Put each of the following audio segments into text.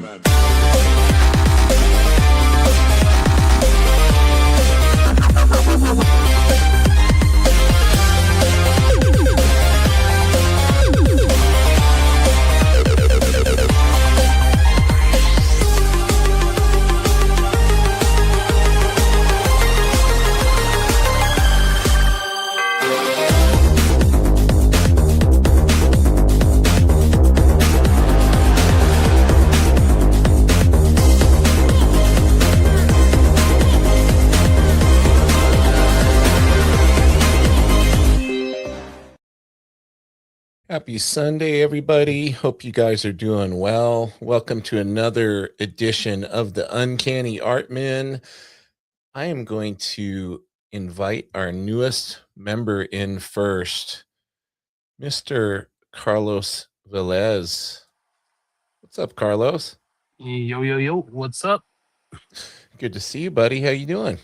run. Happy Sunday, everybody. Hope you guys are doing well. Welcome to another edition of the Uncanny Artmen. I am going to invite our newest member in first, Mr. Carlos Velez. What's up, Carlos? Yo, what's up? Good to see you, buddy. How you doing?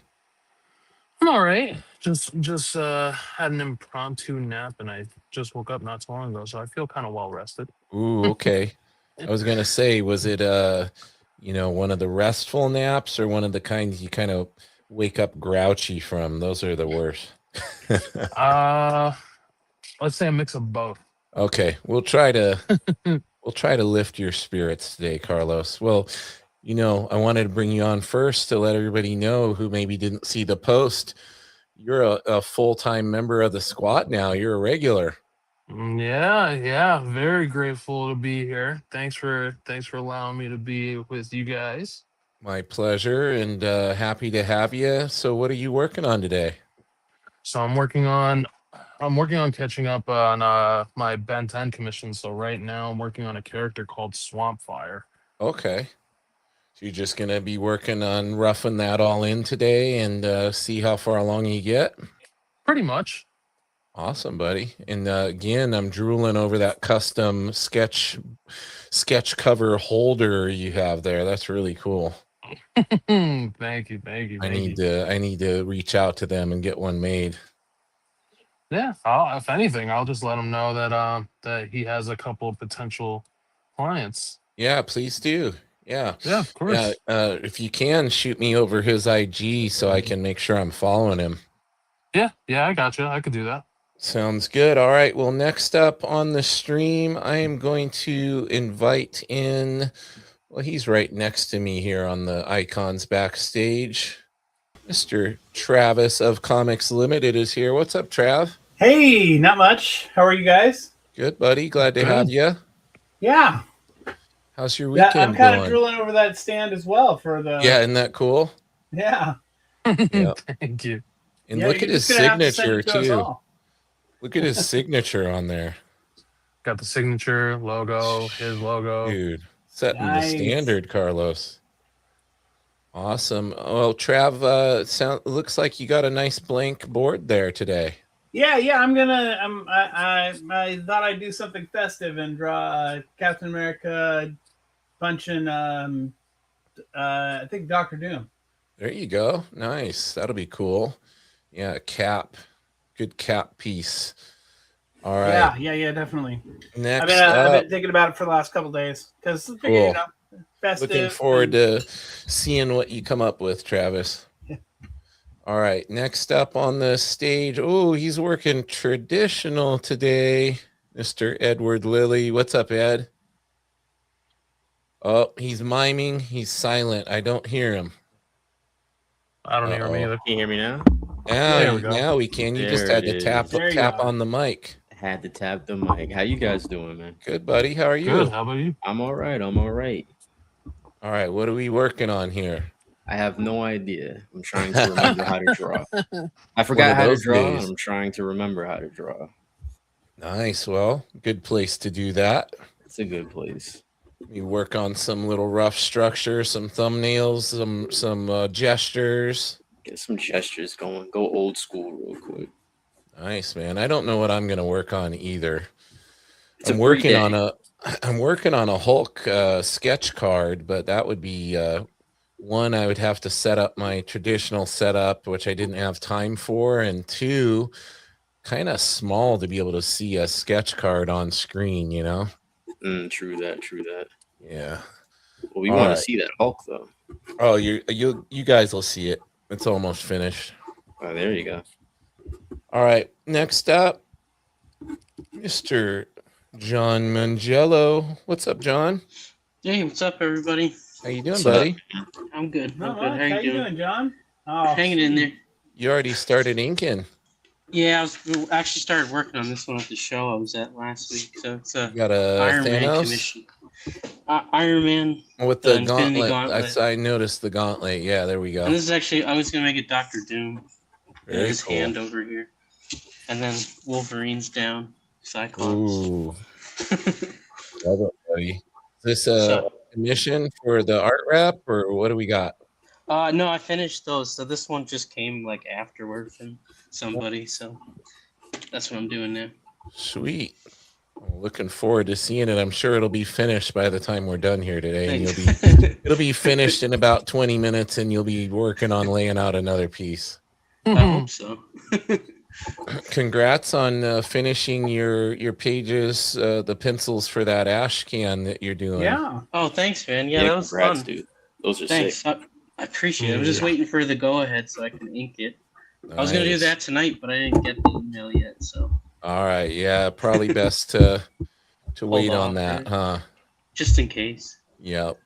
I'm all right. Just had an impromptu nap, and I just woke up not too long ago, so I feel kind of well rested. Ooh, okay. I was gonna say, was it one of the restful naps or one of the kinds you kind of wake up grouchy from? Those are the worst. Let's say a mix of both. Okay, we'll try to lift your spirits today, Carlos. Well, I wanted to bring you on first to let everybody know who maybe didn't see the post. You're a full-time member of the squad now. You're a regular. Yeah. Very grateful to be here. Thanks for allowing me to be with you guys. My pleasure, and happy to have you. So, what are you working on today? So I'm working on catching up on my Ben 10 commission. So right now I'm working on a character called Swamp Fire. Okay. So you're just gonna be working on roughing that all in today and see how far along you get? Pretty much. Awesome, buddy. And again, I'm drooling over that custom sketch cover holder you have there. That's really cool. Thank you. I need to reach out to them and get one made. Yeah, if anything, I'll just let him know that he has a couple of potential clients. Yeah, please do. Yeah, of course. Yeah, if you can, shoot me over his IG so I can make sure I'm following him. Yeah, I got you. I could do that. Sounds good. All right. Well, next up on the stream, I am going to invite in. Well, he's right next to me here on the icons backstage. Mr. Travis of Comics Limited is here. What's up, Trav? Hey, not much. How are you guys? Good, buddy. Glad to have you. Yeah. How's your weekend I'm kind going? of drooling over that stand as well for the. Yeah, isn't that cool? Yeah. Yep. Thank you. And look at his signature too. Look at his signature on there. Got the signature logo, his logo. Dude, setting the standard, Carlos. Awesome. Well, Trav, looks like you got a nice blank board there today. Yeah. I thought I'd do something festive and draw Captain America punching. I think Dr. Doom. There you go. Nice. That'll be cool. Yeah, cap. Good cap piece. All right. Yeah, definitely. Next, I've been thinking about it for the last couple of days because cool. Festive. Looking forward to seeing what you come up with, Travis. Yeah. All right, next up on the stage. Oh, he's working traditional today, Mr. Edward Lilly. What's up, Ed? Oh, he's miming. He's silent. I don't hear him. I don't hear him either. Can you hear me now? Now we can. You just had to tap on the mic. Had to tap the mic. How you guys doing, man? Good, buddy. How are you? Good. How about you? I'm all right. All right. What are we working on here? I have no idea. I'm trying to remember how to draw. I forgot how to draw. I'm trying to remember how to draw. Nice. Well, good place to do that. It's a good place. You work on some little rough structure, some thumbnails, some gestures. Get some gestures going. Go old school real quick. Nice, man. I don't know what I'm gonna work on either. I'm working on a Hulk sketch card, but that would be one, I would have to set up my traditional setup, which I didn't have time for, and two, kind of small to be able to see a sketch card on screen, you know? True that. Yeah. Well, we All want right. to see that Hulk though. Oh, you guys will see it. It's almost finished. Oh, there you go. All right. Next up, Mr. John Mangello. What's up, John? Hey, what's up, everybody? How you doing, What's buddy? I'm good. Not I'm good. much. How you doing? John? Oh, Hanging in there. You already started inking. Yeah, we actually started working on this one at the show I was at last week. So it's a You got a Iron Man Thanos commission. Iron Man with the the Infinity gauntlet. I noticed the gauntlet. Yeah, there we go. And this is actually I was gonna make it Doctor Doom. Very his cool. hand over here, and then Wolverine's down. Cyclops. Ooh. Love it, buddy. Is this a commission for the art rep, or what do we got? No, I finished those. So this one just came like afterward from somebody. So that's what I'm doing now. Sweet. I'm looking forward to seeing it. I'm sure it'll be finished by the time we're done here today. And it'll be finished in about 20 minutes, and you'll be working on laying out another piece. I hope so. Congrats on finishing your pages, the pencils for that ash can that you're doing. yeah. Oh, thanks, man. Yeah, that was congrats, fun. dude. Those are Thanks. sick. I appreciate it. I was just waiting for the go ahead so I can ink it. I was gonna do Nice. that tonight, but I didn't get the email yet. So All right. Yeah, probably best to wait on off, that, right? huh? just in case. Yep.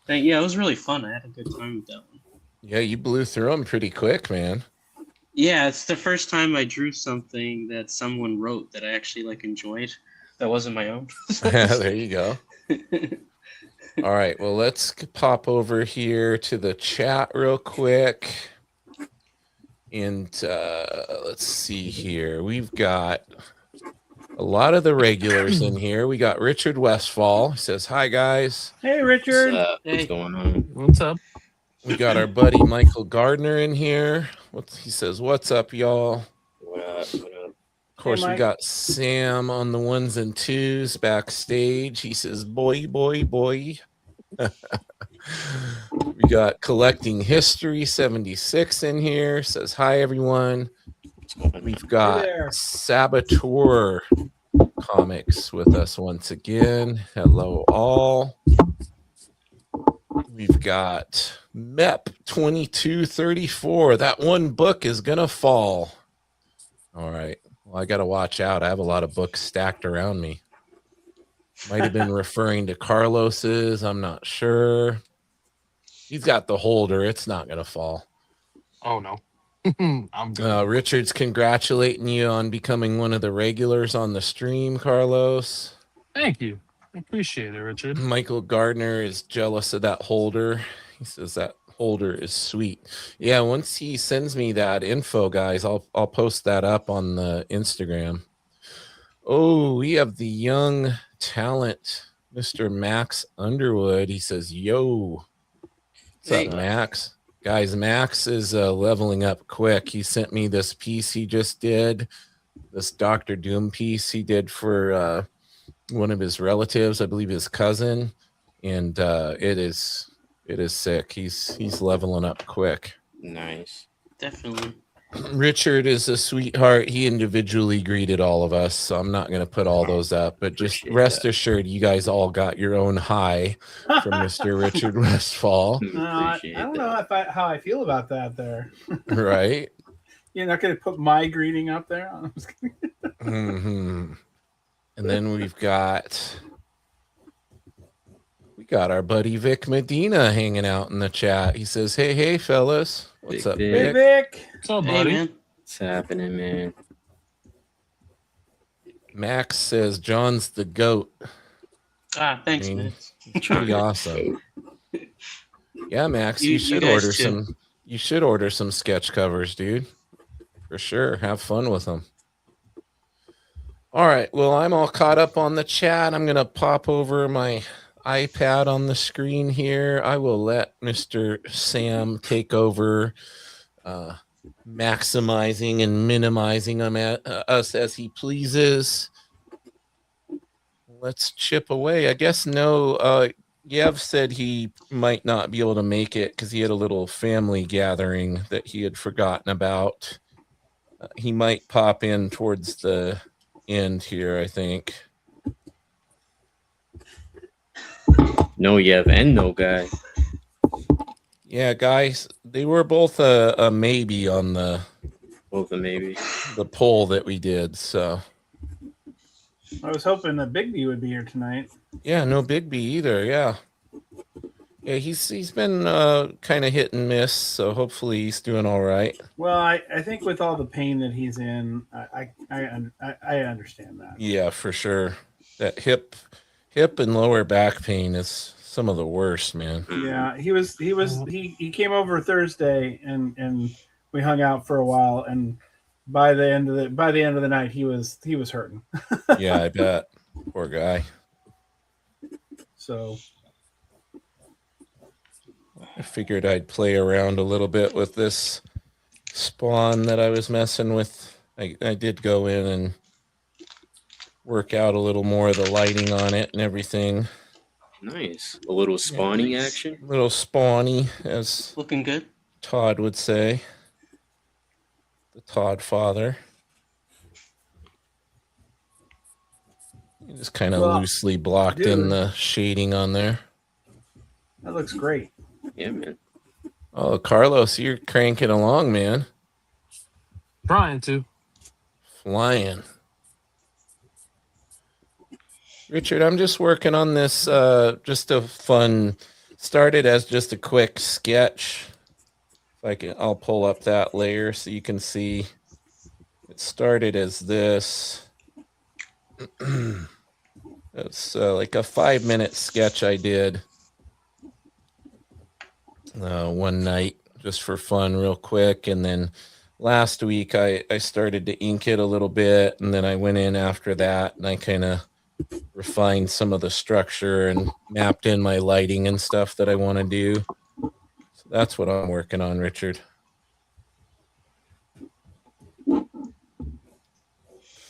Yeah, it was really fun. I had a good time with that one. Yeah, you blew through them pretty quick, man. Yeah, it's the first time I drew something that someone wrote that I actually like enjoyed. That wasn't my own. There you go. All right. Well, let's pop over here to the chat real quick. And let's see here. We've got a lot of the regulars in here. We got Richard Westfall. He says, hi, guys. Hey, Richard. Hey. What's going on? What's up? We got our buddy Michael Gardner in here. He says, what's up, y'all? What up? What up? Of course, we Mike. got Sam on the ones and twos backstage. He says, boy, boy, boy. We got Collecting History 76 in here. Says, hi, everyone. We've got there. Saboteur Comics with us once again. Hello, all. We've got MEP 2234. That one book is going to fall. All right. Well, I got to watch out. I have a lot of books stacked around me. Might have been referring to Carlos's. I'm not sure. He's got the holder. It's not going to fall. Oh no. I'm good. Richard's congratulating you on becoming one of the regulars on the stream, Carlos. Thank you. I appreciate it, Richard. Michael Gardner is jealous of that holder. He says that holder is sweet. Yeah, once he sends me that info, guys, I'll post that up on the Instagram. Oh, we have the young talent, Mr. Max Underwood. He says, yo. What's up, Max? Guys, Max is leveling up quick. He sent me this piece he just did, this Dr. Doom piece he did for one of his relatives, I believe his cousin, and it is sick. He's leveling up quick. Nice. Definitely. Richard is a sweetheart. He individually greeted all of us, so I'm not going to put all those up, but just Appreciate rest that. assured you guys all got your own hi from Mr. Richard Westfall, I Appreciate don't that. know how I feel about that there. right? You're not going to put my greeting up there? I'm just kidding. Mm-hmm. And then we got our buddy Vic Medina hanging out in the chat. He says, hey, fellas. What's Big up, Vic. Hey, Vic? Vic. What's up, Hey, buddy? man. What's happening, man? Max says John's the GOAT. Thanks, I mean, man. It's pretty awesome. Yeah, Max, you You should guys order too. some. You should order some sketch covers, dude. For sure. Have fun with them. All right. Well, I'm all caught up on the chat. I'm gonna pop over my iPad on the screen here. I will let Mr. Sam take over, maximizing and minimizing us as he pleases. Let's chip away. I guess Yev said he might not be able to make it because he had a little family gathering that he had forgotten about. He might pop in towards the end here, I think. No Yev and no guy. Yeah, guys, they were both a maybe on Both of maybe. the poll that we did. So I was hoping that Bigby would be here tonight. yeah, no Bigby either. Yeah, he's been kind of hit and miss. So hopefully he's doing all right. Well, I think with all the pain that he's in, I understand that. Yeah, for sure. That hip and lower back pain is some of the worst, man. Yeah, he came over Thursday and we hung out for a while, and by the end of the night he was hurting. Yeah, I bet. Poor guy. So I figured I'd play around a little bit with this spawn that I was messing with. I did go in and work out a little more of the lighting on it and everything. Nice. A little spawning action. A little spawny, as Looking good. Todd would say. The Todd father. Just kind of loosely blocked in the shading on there. That looks great. Yeah, man. Oh, Carlos, you're cranking along, man. Trying to. Flying. Richard, I'm just working on this, just a fun, started as just a quick sketch. I'll pull up that layer so you can see. It started as this. It's like a 5-minute sketch I did one night just for fun real quick. And then last week I started to ink it a little bit. And then I went in after that and I kind of refined some of the structure and mapped in my lighting and stuff that I want to do. So that's what I'm working on, Richard.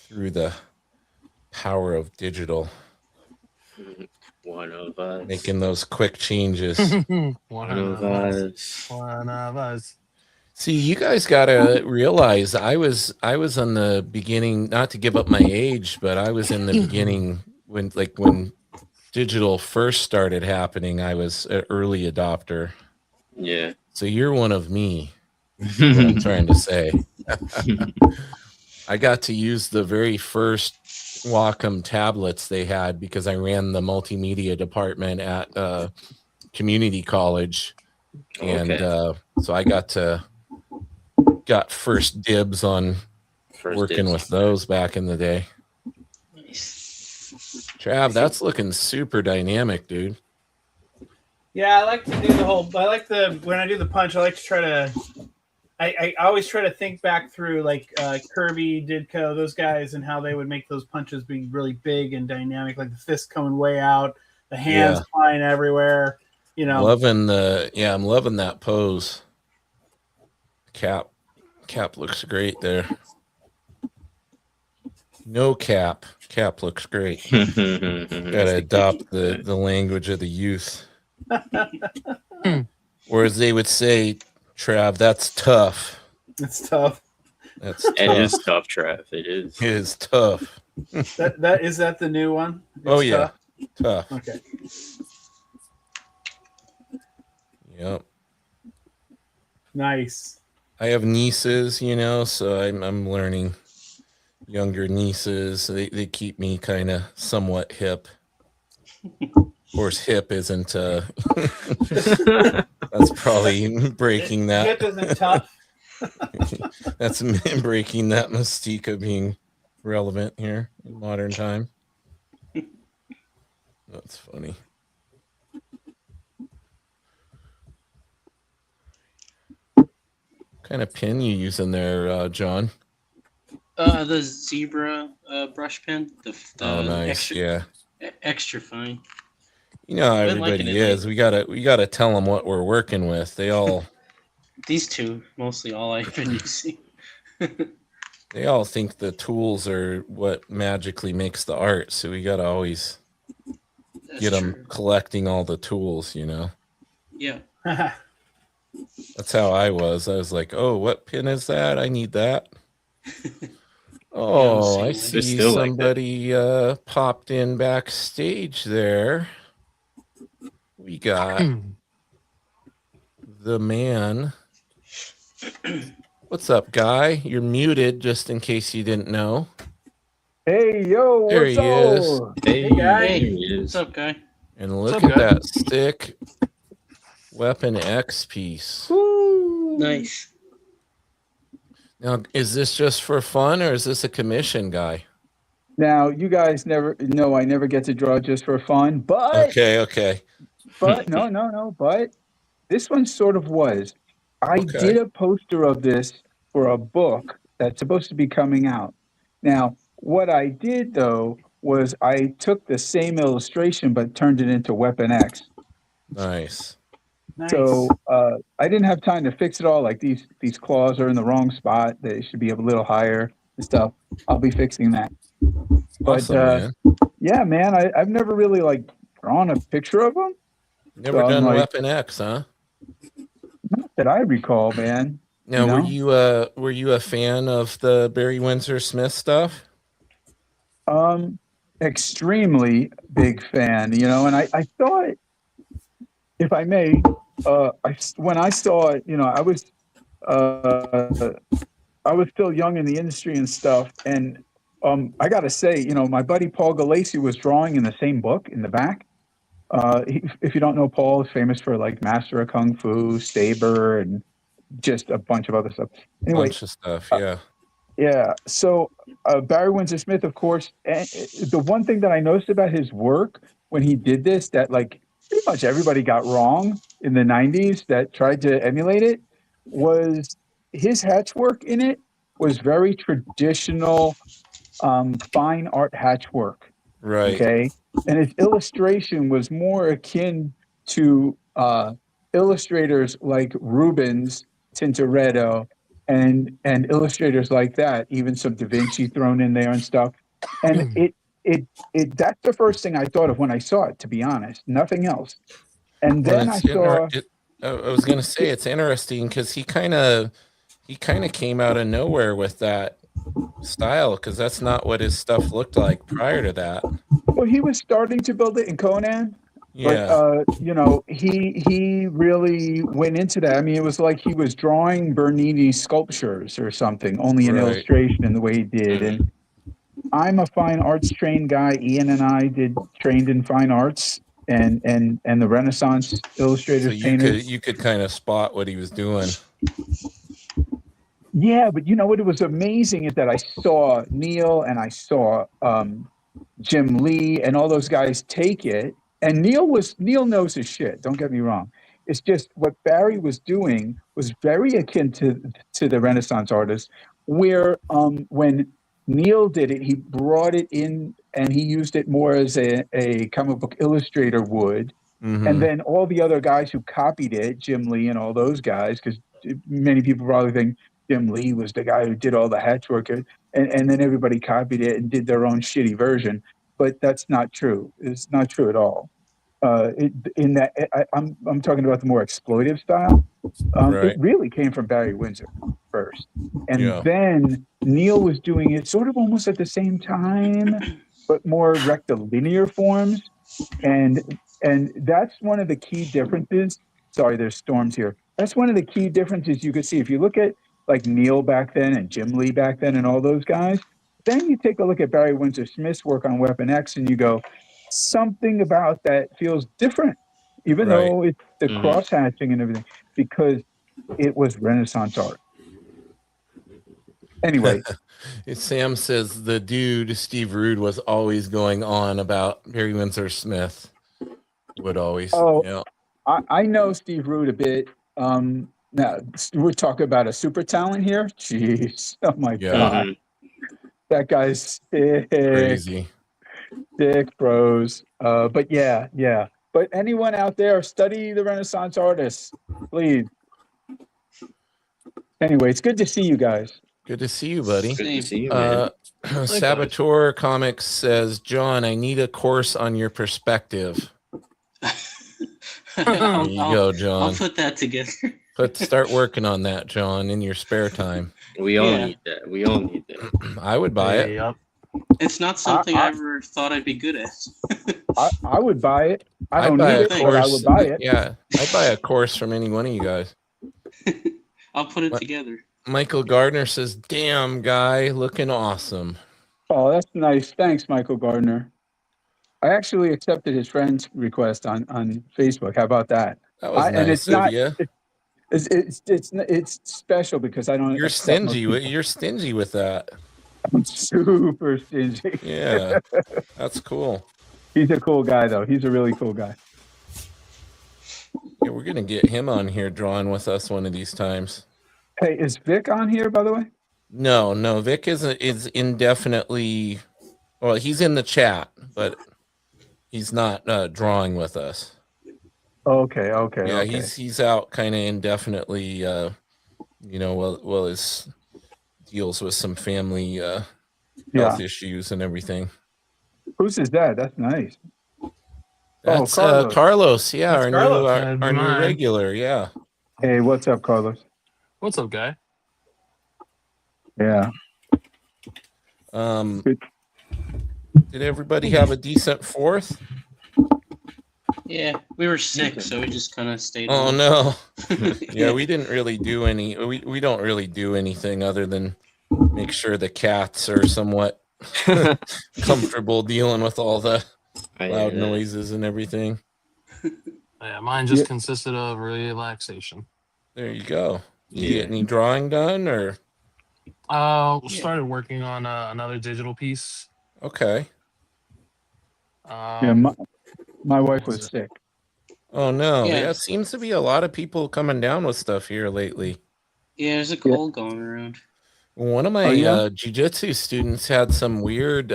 Through the power of digital. One of us. Making those quick changes. One of us. One of us. See, you guys gotta realize I was on the beginning, not to give up my age, but I was in the beginning when digital first started happening. I was an early adopter. Yeah. So you're one of me. What I'm trying to say. I got to use the very first Wacom tablets they had because I ran the multimedia department at community college. And so I got first dibs on working with those back in the day. Nice. Trav, that's looking super dynamic, dude. Yeah, I like to do when I do the punch, I like to try to I always try to think back through like Kirby, Ditko, those guys, and how they would make those punches be really big and dynamic, like the fist coming way out, the hands flying everywhere. You know, I'm loving that pose. Cap looks great there. No cap looks great. Gotta adopt the language of the youth. Or as they would say, Trav, that's tough. It's tough. That's tough. It is tough, Trav. It is. It is tough. That is that the new one? Oh yeah, tough. Okay. Yep. Nice. I have nieces, so I'm learning. Younger nieces, they keep me kind of somewhat hip. Of course, hip isn't. That's probably breaking that. Hip isn't tough. That's breaking that mystique of being relevant here in modern time. That's funny. What kind of pin you using there, John? The zebra brush pen. The oh, nice. Extra fine. You know how everybody is. We gotta tell them what we're working with. They all. These two, mostly all I've been using. They all think the tools are what magically makes the art, so we gotta always get them collecting all the tools. Yeah. That's how I was. I was like, "Oh, what pin is that? I need that." Oh, I see somebody popped in backstage there. We got the man. What's up, Guy? You're muted, just in case you didn't know. Hey, yo, There what's he is. up? Hey, guy. there Hey, he is. what's up, guy? And look What's up, at Guy? that sick Weapon X piece. Woo. Nice. Now, is this just for fun, or is this a commission, Guy? Now, you guys never know I never get to draw just for fun, but Okay. no, but this one sort of was. I Okay. did a poster of this for a book that's supposed to be coming out. Now, what I did though was I took the same illustration but turned it into Weapon X. Nice. Nice. So I didn't have time to fix it all. Like these claws are in the wrong spot. They should be a little higher and stuff. I'll be fixing that. But Awesome, man. yeah, man, I've never really like drawn a picture of them. Never so I'm done like- Weapon X, huh? Not that I recall, man. Now, You were you a fan of the Barry Windsor Smith stuff? Extremely big fan, and I thought, if I may, when I saw it, I was still young in the industry and stuff, and I got to say, my buddy Paul Galassi was drawing in the same book in the back. If you don't know, Paul is famous for like Master of Kung Fu, Saber, and just a bunch of other stuff. Anyway, Bunch of stuff, yeah. yeah. So Barry Windsor Smith, of course, and the one thing that I noticed about his work when he did this, that like pretty much everybody got wrong in the 90s that tried to emulate it, was his hatch work in it was very traditional fine art hatch work. Right. Okay. And his illustration was more akin to illustrators like Rubens, Tintoretto, and illustrators like that, even some Da Vinci thrown in there and stuff. And it that's the first thing I thought of when I saw it, to be honest. Nothing else. And then I saw I was gonna say it's interesting because he kind of came out of nowhere with that style, because that's not what his stuff looked like prior to that. well, he was starting to build it in Conan. Yeah. But he really went into that. I mean, it was like he was drawing Bernini's sculptures or something, only in Right. illustration in the way he did. And I'm a fine arts trained guy. Ian and I trained in fine arts and the Renaissance illustrators So painters. you could kind of spot what he was doing. Yeah, but what was amazing is that I saw Neil and I saw Jim Lee and all those guys take it. And Neil knows his shit. Don't get me wrong. It's just what Barry was doing was very akin to the Renaissance artists, where when Neil did it, he brought it in and he used it more as a comic book illustrator would. Mhm. And then all the other guys who copied it, Jim Lee and all those guys, because many people probably think Jim Lee was the guy who did all the hatch work, and then everybody copied it and did their own shitty version. But that's not true. It's not true at all. I'm talking about the more exploitive style. Right. It really came from Barry Windsor first, and Yeah. then Neil was doing it sort of almost at the same time, but more rectilinear forms, and that's one of the key differences. Sorry, there's storms here. That's one of the key differences you could see if you look at like Neil back then and Jim Lee back then and all those guys. Then you take a look at Barry Windsor Smith's work on Weapon X and you go, something about that feels different, even Right. though it's the Mhm. cross hatching and everything, because it was Renaissance art. Anyway, Sam says the dude Steve Rude was always going on about Barry Windsor Smith. Would always. Oh. Yeah. I know Steve Rude a bit. Now we're talking about a super talent here. Jeez, oh my Yeah. god, Mhm. that guy's sick. Crazy. Dick bros. But yeah. But anyone out there, study the Renaissance artists, please. Anyway, it's good to see you guys. Good to see you, buddy. Good to see you, man. Saboteur Comics says, John, I need a course on your perspective. There you go, I'll John. put that together. Start working on that, John, in your spare time. We all Yeah. need that. We all need that. I would buy it. Yep. It's not something I ever thought I'd be good at. I would buy it. I I'd don't buy need a it, but I course. would buy it. Yeah, I'd buy a course from any one of you guys. I'll put it What? together. Michael Gardner says, "Damn guy, looking awesome." Oh, that's nice. Thanks, Michael Gardner. I actually accepted his friend's request on Facebook. How about that? That was And nice it's of not. you. It's special because I don't You're accept most stingy. people. You're stingy with that. I'm super stingy. Yeah, that's cool. He's a cool guy, though. He's a really cool guy. Yeah, we're gonna get him on here drawing with us one of these times. Hey, is Vic on here, by the way? No, Vic is indefinitely. Well, he's in the chat, but he's not drawing with us. Okay. Yeah, he's out kind of indefinitely. Well, his deals with some family health issues and everything. Whose is that? That's nice. That's Carlos. Carlos. Yeah, That's Carlos. our new regular. Yeah. Hey, what's up, Carlos? What's up, guy? Yeah. Did everybody have a decent 4th? Yeah, we were sick, so we just kind of stayed. Oh home. no. Yeah, we didn't really do any. We don't really do anything other than make sure the cats are somewhat comfortable dealing with all the loud noises and everything. Yeah, mine just consisted of relaxation. There you go. Did you get any drawing done or? Started working on another digital piece. Okay. Yeah, my wife was sick. Oh no. Yeah. Yeah, it seems to be a lot of people coming down with stuff here lately. Yeah, there's a cold going around. One of my jiu-jitsu students had some weird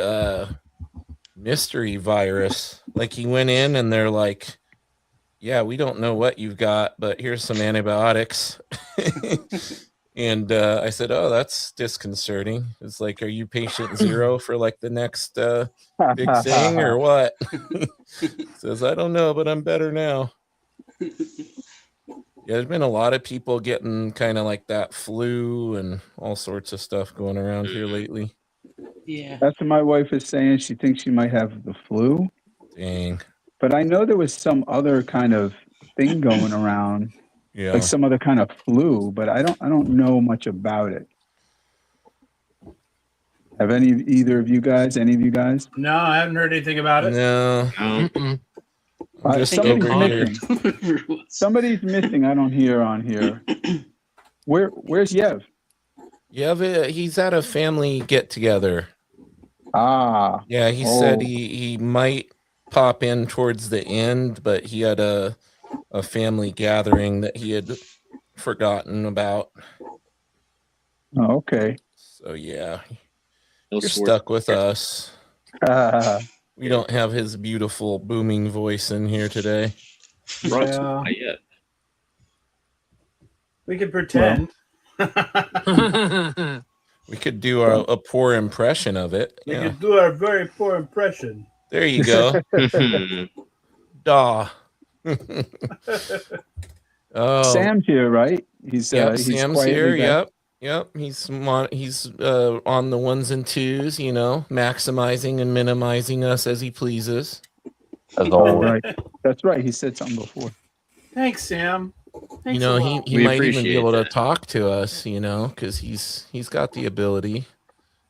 mystery virus. Like he went in and they're like, yeah, we don't know what you've got, but here's some antibiotics. And I said, oh, that's disconcerting. It's like, are you patient 0 for like the next big thing or what? Says, I don't know, but I'm better now. Yeah, there's been a lot of people getting kind of like that flu and all sorts of stuff going around here lately. Yeah. That's what my wife is saying. She thinks she might have the flu. Dang. But I know there was some other kind of thing going around. Yeah. Like some other kind of flu, but I don't know much about it. Have any of you guys? No, I haven't heard anything about it. No. Mm-mm. Somebody's missing. Somebody's missing. I don't hear on here. Where's Yev? Yev, he's at a family get together. Ah. Yeah, he said he might pop in towards the end, but he had a family gathering that he had forgotten about. Oh, okay. So yeah, you're stuck with us. We don't have his beautiful booming voice in here today. Not yet. We could pretend. We could do a poor impression of it. We could do our very poor impression. There you go. Daw. Oh, Sam's here, right? He's Sam's here. back. Yep. He's on the ones and twos, maximizing and minimizing us as he pleases. As always. Right. That's right. He said something before. Thanks, Sam. Thanks a lot. He might even be able to talk to us, because he's got the ability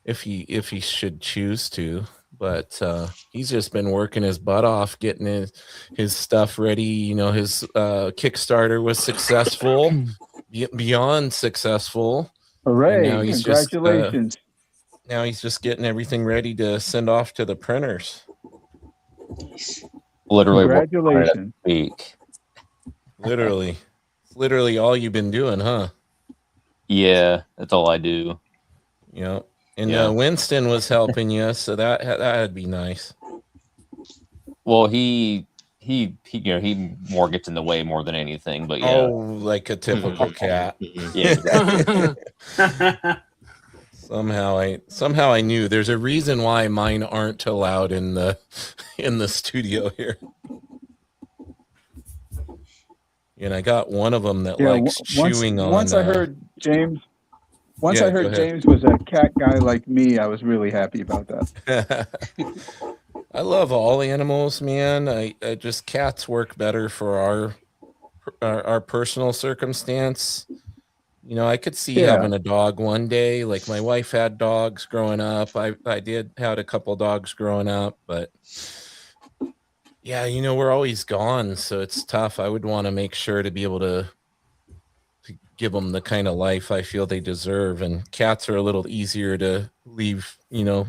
if he should choose to. But he's just been working his butt off, getting his stuff ready. His Kickstarter was successful, beyond successful. Hooray! Now he's Congratulations. now he's just getting everything ready to send off to the printers. Literally, Congratulations. week. Literally all you've been doing, huh? Yeah, that's all I do. Yep. And Winston was helping you, so that'd be nice. Well, he more gets in the way more than anything, but yeah. Oh, like a typical cat. Yeah, exactly. Somehow I knew there's a reason why mine aren't allowed in the studio here. And I got one of them that likes chewing on. Once I heard James James was a cat guy like me, I was really happy about that. I love all animals, man. I just cats work better for our personal circumstance. You know, I could see Yeah. having a dog one day. Like my wife had dogs growing up. I did had a couple dogs growing up, but yeah, you know, we're always gone, so it's tough. I would want to make sure to be able to give them the kind of life I feel they deserve. And cats are a little easier to leave, you know,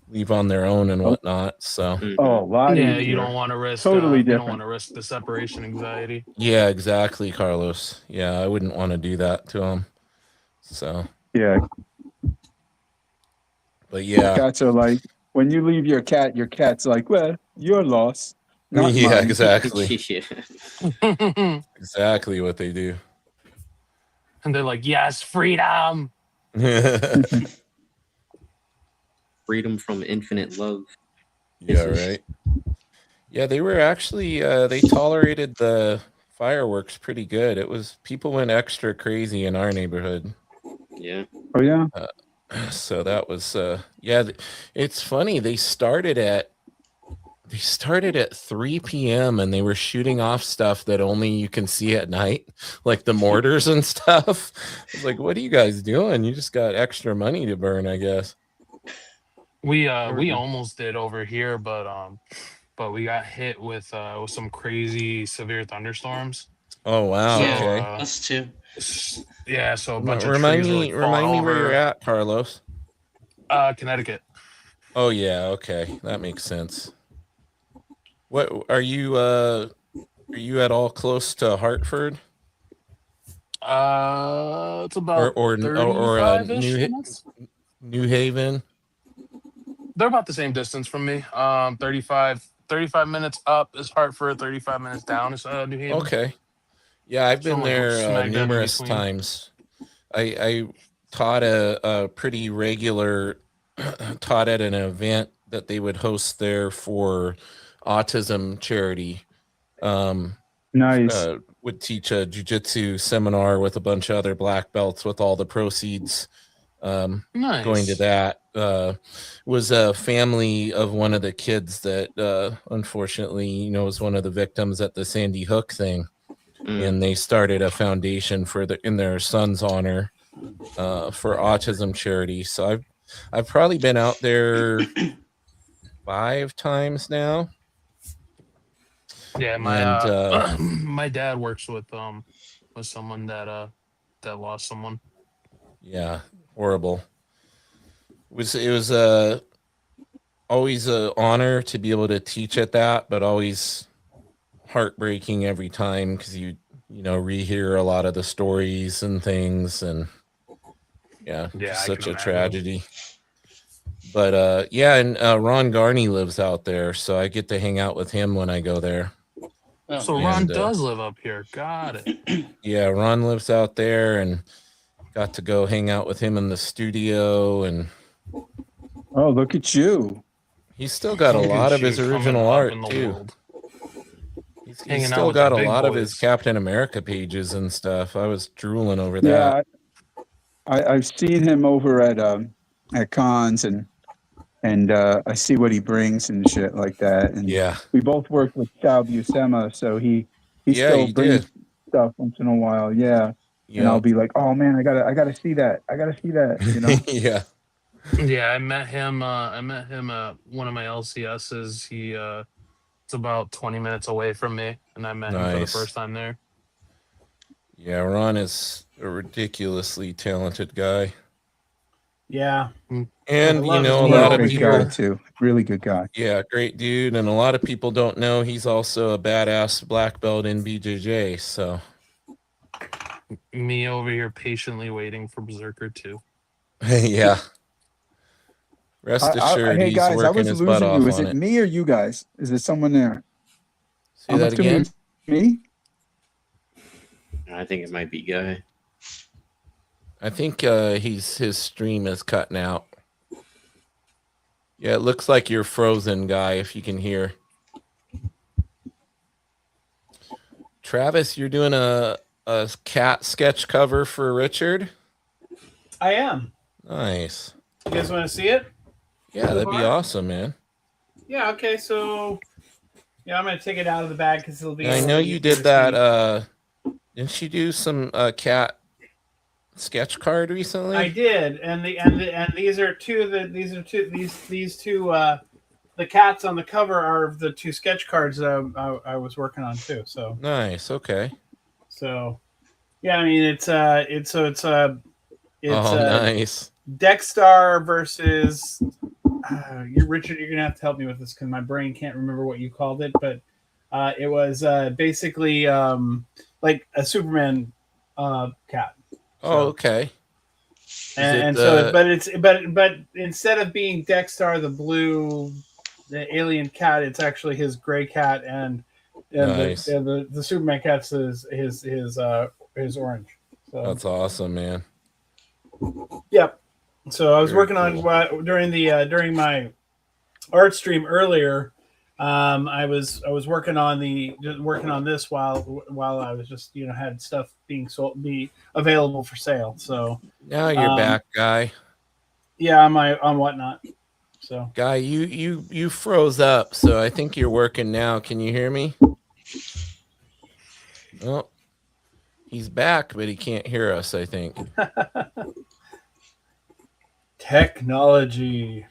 leave on their own and whatnot. So Oh, a lot Yeah, you easier. don't want to risk. Totally You don't different. want to risk the separation anxiety. yeah, exactly, Carlos. Yeah, I wouldn't want to do that to them. So, Yeah, but yeah, cats are like, when you leave your cat's like, well, your loss, not yeah, mine. exactly, And exactly what they do. they're like, yes, freedom. Freedom from infinite love. Yeah, right. Yeah, they were actually they tolerated the fireworks pretty good. It was people went extra crazy in our neighborhood. Yeah. Oh yeah. So that was yeah, it's funny. They started at 3 p.m. and they were shooting off stuff that only you can see at night, like the mortars and stuff. I was like, what are you guys doing? You just got extra money to burn, I guess. We almost did over here, but we got hit with some crazy severe thunderstorms. Oh wow, So, okay. Us too. Yeah, so a bunch of Remind trees were me like falling where over. you're at, Carlos. Connecticut. Oh yeah, okay. That makes sense. What are you at all close to Hartford? It's about Or 35-ish minutes. New Haven? They're about the same distance from me. 35 minutes up is Hartford, 35 minutes down is New Haven. Okay. Yeah, I've So been I'm like there smack dab in numerous between. times. I taught a pretty regular taught at an event that they would host there for autism charity. Nice. Would teach a jiu-jitsu seminar with a bunch of other black belts with all the proceeds Nice. going to that. Was a family of one of the kids that unfortunately, you know, was one of the victims at the Sandy Hook thing. And they started a foundation in their son's honor for autism charity. So I've probably been out there 5 times now. Yeah, my dad works with someone that lost someone. Yeah, horrible. It was always an honor to be able to teach at that, but always heartbreaking every time because you know rehear a lot of the stories and things, and just such a tragedy. But yeah, and Ron Garney lives out there, so I get to hang out with him when I go there. Oh, So Ron does live up here. Got it. Yeah, Ron lives out there, and got to go hang out with him in the studio. And oh, look at you. He's still got a lot of his original art too. He's still got a lot of his Captain America pages and stuff. I was drooling over that. Yeah, I've seen him over at cons, and I see what he brings and shit like that. And yeah, we both worked with Sal Buscema, so he still brings stuff once in a while. Yeah. And I'll be like, oh man, I gotta see that. You know? Yeah. Yeah, I met him at one of my LCSs. It's about 20 minutes away from me, and I met him for the first time there. Yeah, Ron is a ridiculously talented guy. Yeah. And you know, a lot of people guy too. Really good guy. Yeah, great dude. And a lot of people don't know he's also a badass black belt in BJJ. So me over here patiently waiting for Berserker 2. Yeah. Rest assured, hey guys, he's I working was his butt losing off you. Is on it me or you guys? Is there someone there? Say that again? Me? I think it might be Guy. I think his stream is cutting out. Yeah, it looks like you're frozen, Guy, if you can hear. Travis, you're doing a cat sketch cover for Richard? I am. Nice. You guys want to see it? Yeah, that'd be awesome, man. Yeah. Okay. So yeah, I'm gonna take it out of the bag because it'll be. I know you did that. Didn't you do some cat sketch card recently? I did, and these are two. These two. The cats on the cover are the two sketch cards that I was working on too. So nice. Okay. So yeah, I mean it's nice. Dexstar versus Richard. You're gonna have to help me with this because my brain can't remember what you called it, but it was basically like a Superman cat. Oh, okay. But instead of being Dexstar the alien cat, it's actually his gray cat, and nice. the Superman cat's his orange. So that's awesome, man. Yep. So I was working on during my art stream earlier. I was working on this while I was just had stuff be available for sale. So now you're back, Guy. Yeah, on Whatnot. So Guy, you froze up, so I think you're working now. Can you hear me? Well, he's back, but he can't hear us, I think. Technology.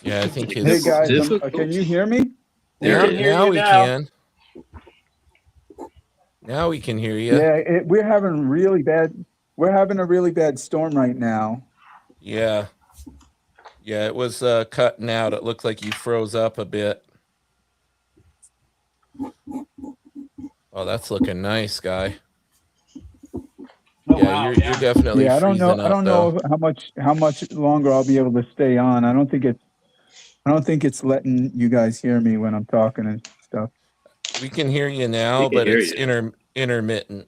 Yeah, I think his. Hey guys, can you hear me? Now we can. Now we can hear you. Yeah, we're having a really bad storm right now. Yeah. Yeah, it was cutting out. It looked like you froze up a bit. Oh, that's looking nice, Guy. Oh, yeah, wow. You're definitely. Yeah, I don't know. Up, I don't know how much longer I'll be able to stay on. I don't think it's letting you guys hear me when I'm talking and stuff. We can hear you now, but it's intermittent.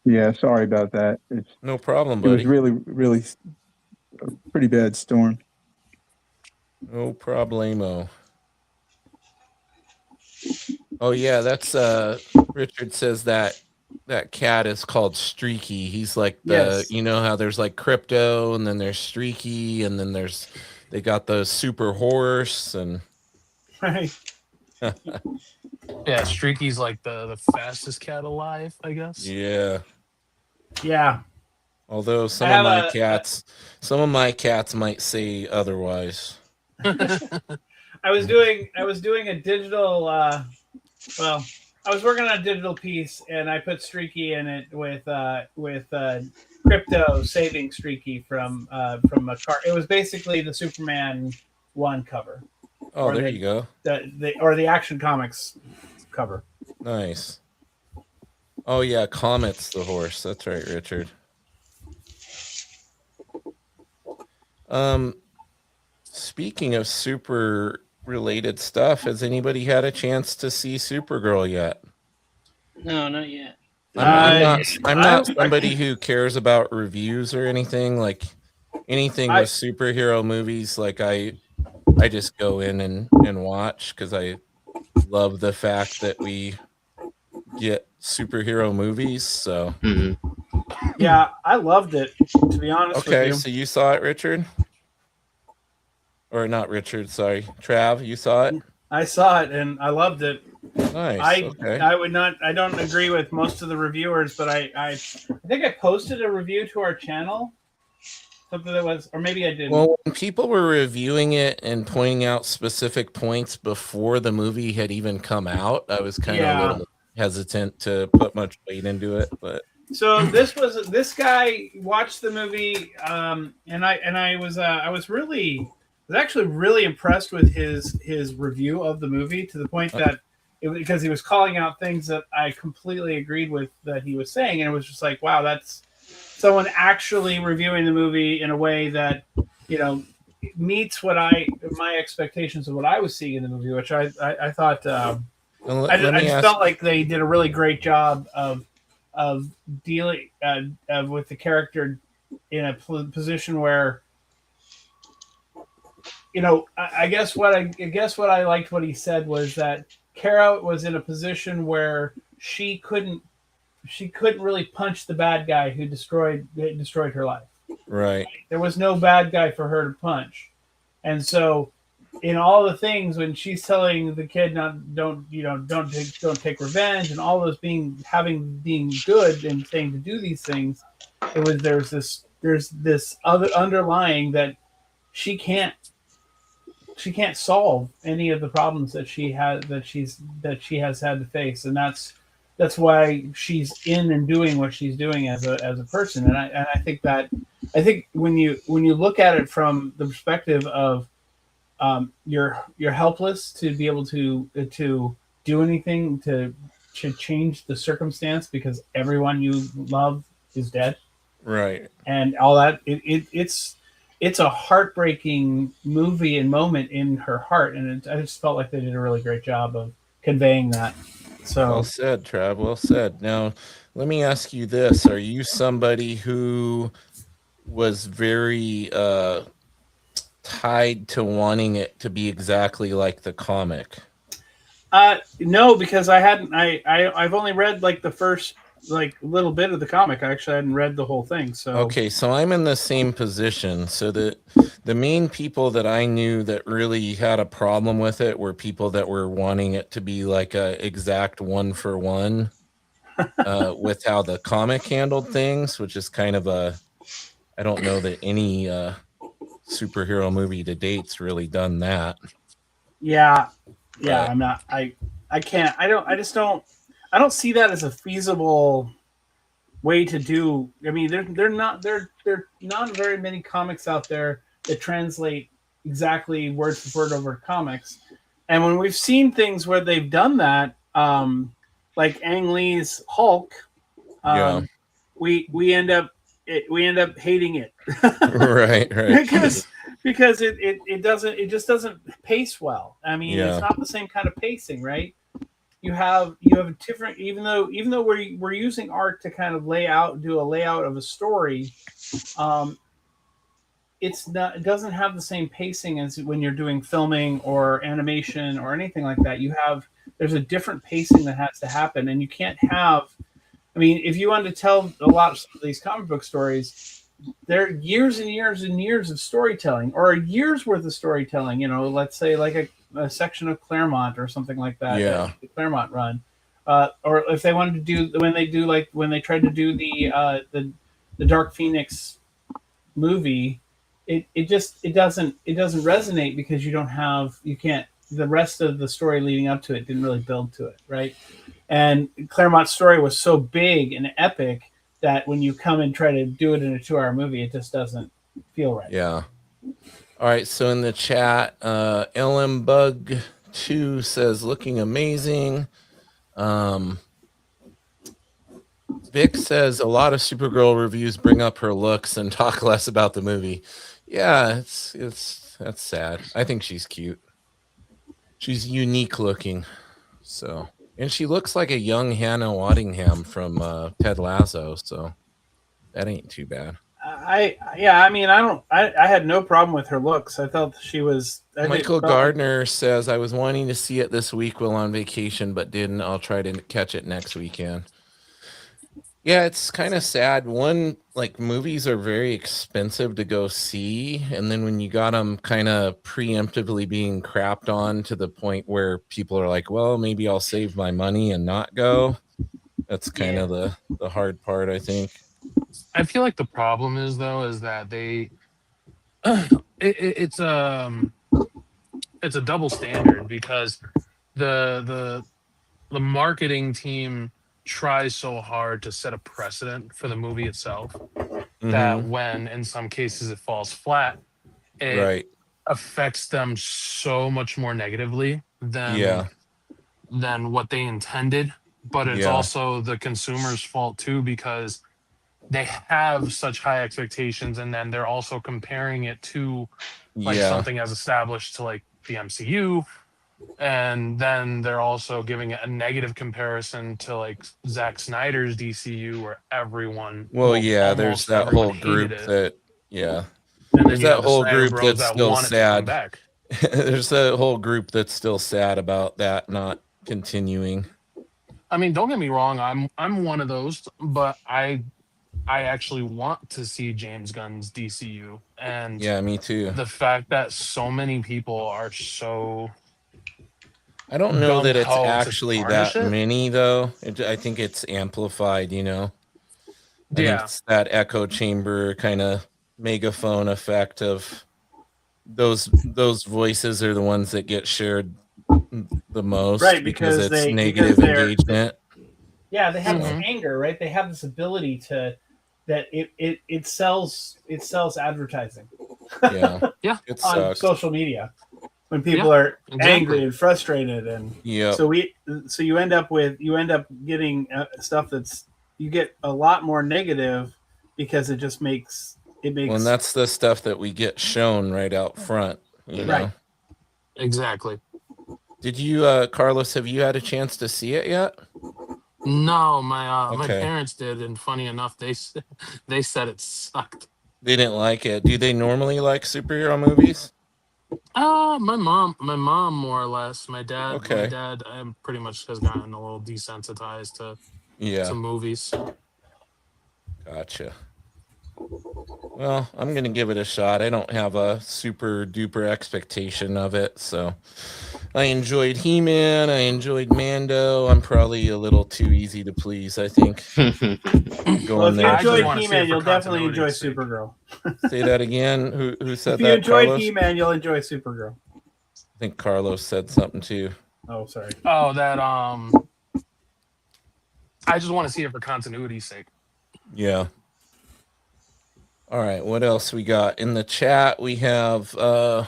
Yeah, sorry about that. It's no problem, buddy. It was really a pretty bad storm. No problemo. Oh yeah, that's Richard says that cat is called Streaky. He's like you know how there's like Crypto, and then there's Streaky, and then they got the Super Horse and right. Yeah, Streaky's like the fastest cat alive, I guess. Yeah. Yeah. Although some of my cats might say otherwise. I was doing a digital I was working on a digital piece, and I put Streaky in it with Crypto saving Streaky from a car. It was basically the Superman 1 cover. Oh, there you go. The Action Comics cover. Nice. Oh yeah, Comet's the horse. That's right, Richard. Speaking of super related stuff, has anybody had a chance to see Supergirl yet? No, not yet. I'm not somebody who cares about reviews or anything. Like anything with superhero movies, like I just go in and watch because I love the fact that we get superhero movies. So yeah, I loved it, to be honest with you. Okay, so you saw it, Richard? Or not Richard, sorry. Trav, you saw it? I saw it and I loved it. Nice. I don't agree with most of the reviewers, but I think I posted a review to our channel. Something that was, or maybe I didn't. Well, when people were reviewing it and pointing out specific points before the movie had even come out, I was kind of a little hesitant to put much weight into it, but so this guy watched the movie, and I was actually really impressed with his review of the movie, to the point that because he was calling out things that I completely agreed with that he was saying, and it was just like, wow, that's someone actually reviewing the movie in a way that meets my expectations of what I was seeing in the movie, which I thought I just felt like they did a really great job of dealing with the character in a position where, I guess what I liked what he said was that Kara was in a position where she couldn't really punch the bad guy who destroyed her life. Right. There was no bad guy for her to punch. And so in all the things when she's telling the kid don't take revenge and all those being good and saying to do these things, there's this other underlying that she can't solve any of the problems that she has had to face, and that's why she's in and doing what she's doing as a person. And I think when you look at it from the perspective of you're helpless to be able to do anything to change the circumstance because everyone you love is dead, Right. and all that. It's a heartbreaking movie and moment in her heart, and I just felt like they did a really great job of conveying that. So well said, Trav. Well said. Now, let me ask you this: are you somebody who was very tied to wanting it to be exactly like the comic? No, because I've only read like the first little bit of the comic. I actually hadn't read the whole thing. So okay, so I'm in the same position. So the main people that I knew that really had a problem with it were people that were wanting it to be like a exact 1-for-1 with how the comic handled things, which is kind of I don't know that any superhero movie to date's really done that. Yeah. But I'm not. I can't. I don't see that as a feasible way to do. I mean, they're not very many comics out there that translate exactly word for word over comics. And when we've seen things where they've done that, like Ang Lee's Hulk, we end up hating it. right. because it just doesn't pace well. I mean, It's not the same kind of pacing, right? You have a different, even though we're using art to kind of do a layout of a story. It doesn't have the same pacing as when you're doing filming or animation or anything like that. There's a different pacing that has to happen, and you can't have. I mean, if you want to tell a lot of these comic book stories, there are years and years and years of storytelling, or a year's worth of storytelling. Let's say like a section of Claremont or something like that. Yeah. The Claremont run, or if they wanted to do when they tried to do the Dark Phoenix movie, it doesn't resonate because you can't. The rest of the story leading up to it didn't really build to it, right? And Claremont's story was so big and epic that when you come and try to do it in a 2-hour movie, it just doesn't feel right. Yeah. All right. So in the chat, LM Bug 2 says looking amazing. Vic says a lot of Supergirl reviews bring up her looks and talk less about the movie. Yeah, that's sad. I think she's cute. She's unique looking. So, and she looks like a young Hannah Waddingham from Ted Lasso. So that ain't too bad. I had no problem with her looks. I thought she was. Michael Gardner says I was wanting to see it this week while on vacation, but didn't. I'll try to catch it next weekend. Yeah, it's kind of sad. Movies are very expensive to go see, and then when you got them kind of preemptively being crapped on to the point where people are like, well, maybe I'll save my money and not go. That's kind of the hard part, I think. I feel like the problem is that they it's a double standard because the marketing team tries so hard to set a precedent for the movie itself that when in some cases it falls flat, it affects them so much more negatively than what they intended. But it's also the consumer's fault too, because they have such high expectations, and then they're also comparing it to something as established to like the MCU. And then they're also giving it a negative comparison to like Zack Snyder's DCU, where everyone there's that whole group there's that whole group that's still sad. There's that whole group that's still sad about that not continuing. I mean, don't get me wrong, I'm one of those, but I actually want to see James Gunn's DCU, and Yeah, me too. the fact that so many people are so I don't know that it's gung-ho to actually tarnish that it. many though. I think it's amplified, you know. I think Yeah, it's that echo chamber kind of megaphone effect of those voices are the ones that get shared the most Right, because because it's because negative engagement. yeah, they have this Mhm. anger, right? They have this ability to that it sells advertising Yeah, yeah, it on sucks. social media when yeah, people are angry exactly. and frustrated, and Yep. so you end up getting stuff that's you get a lot more negative because it Well, and makes that's the stuff that we get shown right out front, you know. right. Exactly. Did you, Carlos? Have you had a chance to see it yet? No, my Okay. parents did, and funny enough, they said it sucked. They didn't like it. Do they normally like superhero movies? My mom more or less. My Okay. dad, pretty much has gotten a little desensitized Yeah. to movies. Gotcha. Well, I'm gonna give it a shot. I don't have a super duper expectation of it, so I enjoyed He-Man. I enjoyed Mando. I'm probably a little too easy to please, I think. Well, Going if you there. I just enjoyed For, want to see He-Man, it for you'll definitely enjoy continuity's sake. Supergirl. say that again. Who If said you that? enjoyed Carlos? He-Man, you'll enjoy Supergirl. I think Carlos said something too. Oh, sorry. Oh, that I just want to see it for continuity's sake. Yeah. All right. What else we got in the chat? We have oh,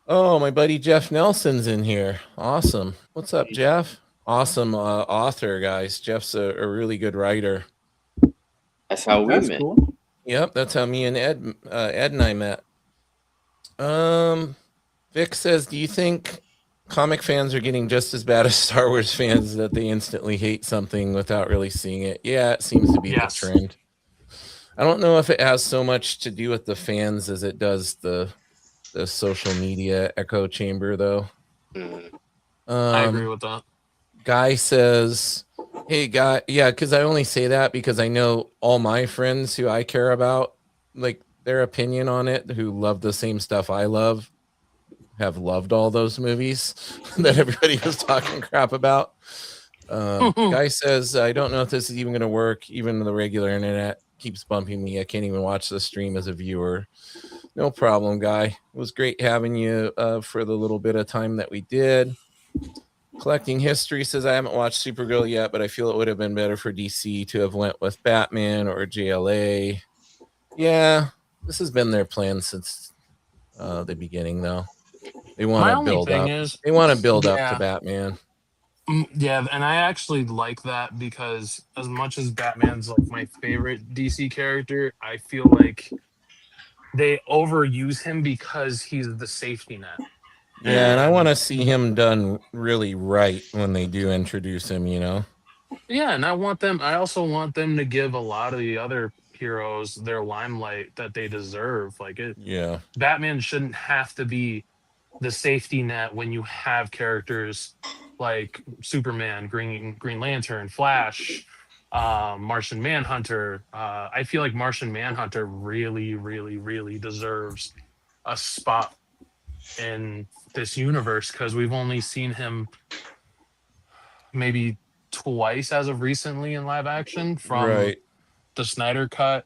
my buddy Jeff Nelson's in here. Awesome. What's up, Jeff? Awesome author, guys. Jeff's a really good writer. That's how we That's met. cool. Yep, that's how me and Ed and I met. Vic says, do you think comic fans are getting just as bad as Star Wars fans that they instantly hate something without really seeing it? Yeah, it seems to be Yes. the trend. I don't know if it has so much to do with the fans as it does the social media echo chamber, though. Mhm. I agree with that. Guy says, hey, guy, yeah, because I only say that because I know all my friends who I care about, like their opinion on it, who love the same stuff I love, have loved all those movies that everybody was talking crap about. Guy says, I don't know if this is even going to work. Even the regular internet keeps bumping me. I can't even watch the stream as a viewer. No problem, Guy. It was great having you for the little bit of time that we did. Collecting History says, I haven't watched Supergirl yet, but I feel it would have been better for DC to have went with Batman or JLA. Yeah, this has been their plan since the beginning, though. They want My to only build thing up. is, They want to build up to yeah, Batman. yeah, and I actually like that because as much as Batman's like my favorite DC character, I feel like they overuse him because he's the safety net. Yeah, and I And want to see him done really right when they do introduce him, you know? yeah, and I also want them to give a lot of the other heroes their limelight that they deserve. Yeah. Batman shouldn't have to be the safety net when you have characters like Superman, Green Lantern, Flash, Martian Manhunter. I feel like Martian Manhunter really, really, really deserves a spot in this universe because we've only seen him maybe twice as of recently in live action from Right. the Snyder cut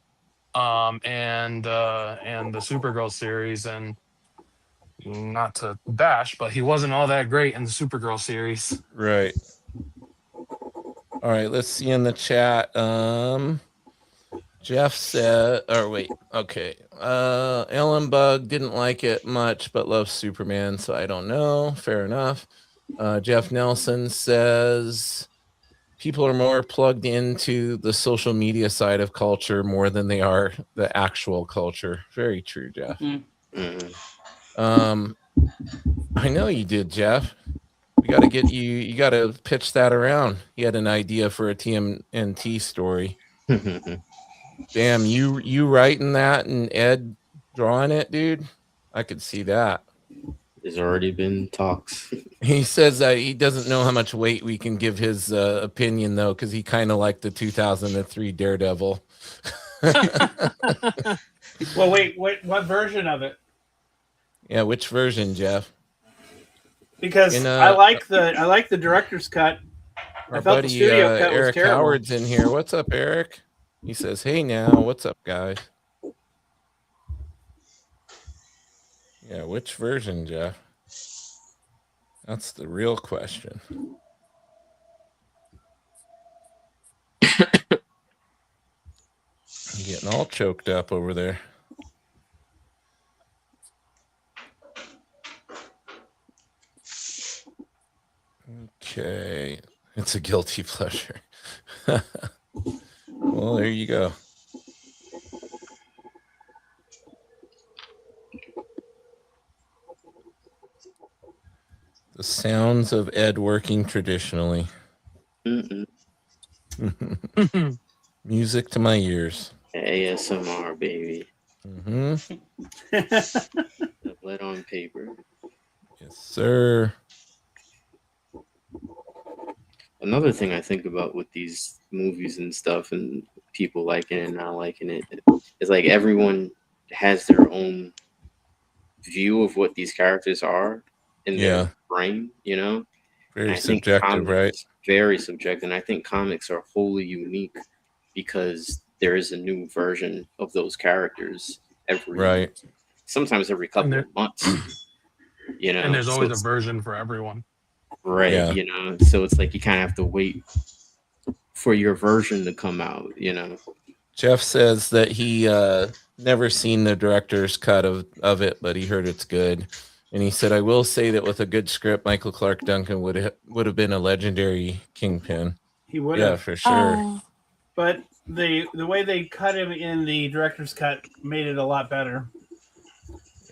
and the Supergirl series. And not to bash, but he wasn't all that great in the Supergirl series. Right. All right, let's see in the chat. Jeff said, or wait, okay. Ellen Bug didn't like it much, but loves Superman, so I don't know. Fair enough. Jeff Nelson says people are more plugged into the social media side of culture more than they are the actual culture. Very true, Jeff. Mhm. I know you did, Jeff. We got to get you. You got to pitch that around. You had an idea for a TMNT story. Damn, you writing that and Ed drawing it, dude. I could see that. There's already been talks. He says he doesn't know how much weight we can give his opinion, though, because he kind of liked the 2003 Daredevil. Well, wait, what version of it? Yeah, which version, Jeff? Because I like the director's cut. Our I felt buddy the studio cut was Eric terrible. Howard's in here. What's up, Eric? He says, "Hey, now, what's up, guys?" Yeah, which version, Jeff? That's the real question. I'm getting all choked up over there. Okay, it's a guilty pleasure. Well, there you go. The sounds of Ed working traditionally. Music to my ears. ASMR, baby. Mm-hmm. Lead on paper. Yes, sir. Another thing I think about with these movies and stuff and people liking it and not liking it is like everyone has their own view of what these characters are in their brain, you know? Very subjective, right? Very subjective. And I think comics are wholly unique because there is a new version of those characters sometimes every couple of months. You know, and there's always a version for everyone. Right. Yeah. You know, so it's like you kind of have to wait for your version to come out, you know. Jeff says that he never seen the director's cut of it, but he heard it's good. And he said, I will say that with a good script, Michael Clark Duncan would have been a legendary Kingpin. He would have. Yeah, for sure. But the way they cut him in the director's cut made it a lot better.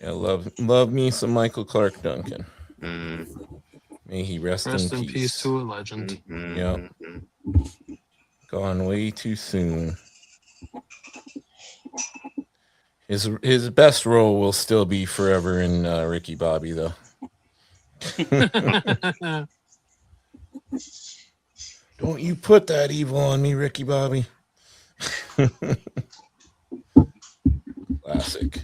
Yeah, love me some Michael Clark Duncan. May he rest in peace. To a legend. Yeah. Gone way too soon. His best role will still be forever in Ricky Bobby, though. Don't you put that evil on me, Ricky Bobby. Classic.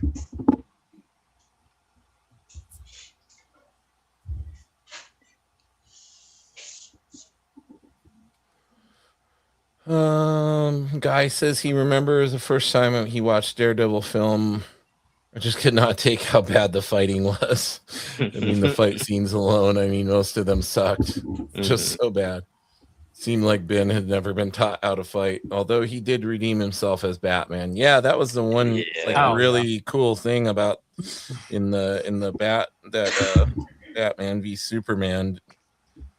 Guy says he remembers the first time he watched Daredevil film. I just could not take how bad the fighting was. I mean, the fight scenes alone, I mean, most of them sucked. Just so bad. Seemed like Ben had never been taught how to fight, although he did redeem himself as Batman. Yeah, that was the one really cool thing about in the Batman v Superman.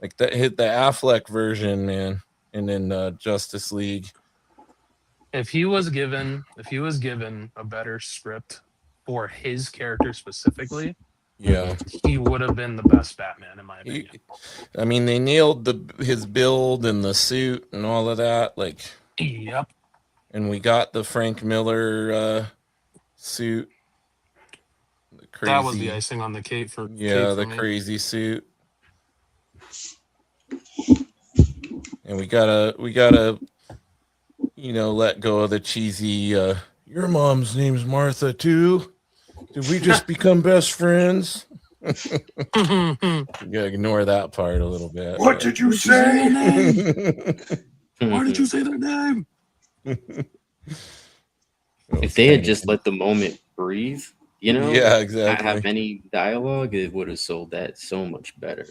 Like that hit the Affleck version, man, and then Justice League. If he was given a better script for his character specifically, he would have been the best Batman in my opinion. I mean, they nailed his build and the suit and all of that. Like, yep. And we got the Frank Miller suit. That was the icing on the cake for the crazy suit. And we gotta let go of the cheesy your mom's name's Martha too. Did we just become best friends? You gotta ignore that part a little bit. What did you say? Why did you say their name? If they had just let the moment breathe, you know, exactly. Not have any dialogue, it would have sold that so much better.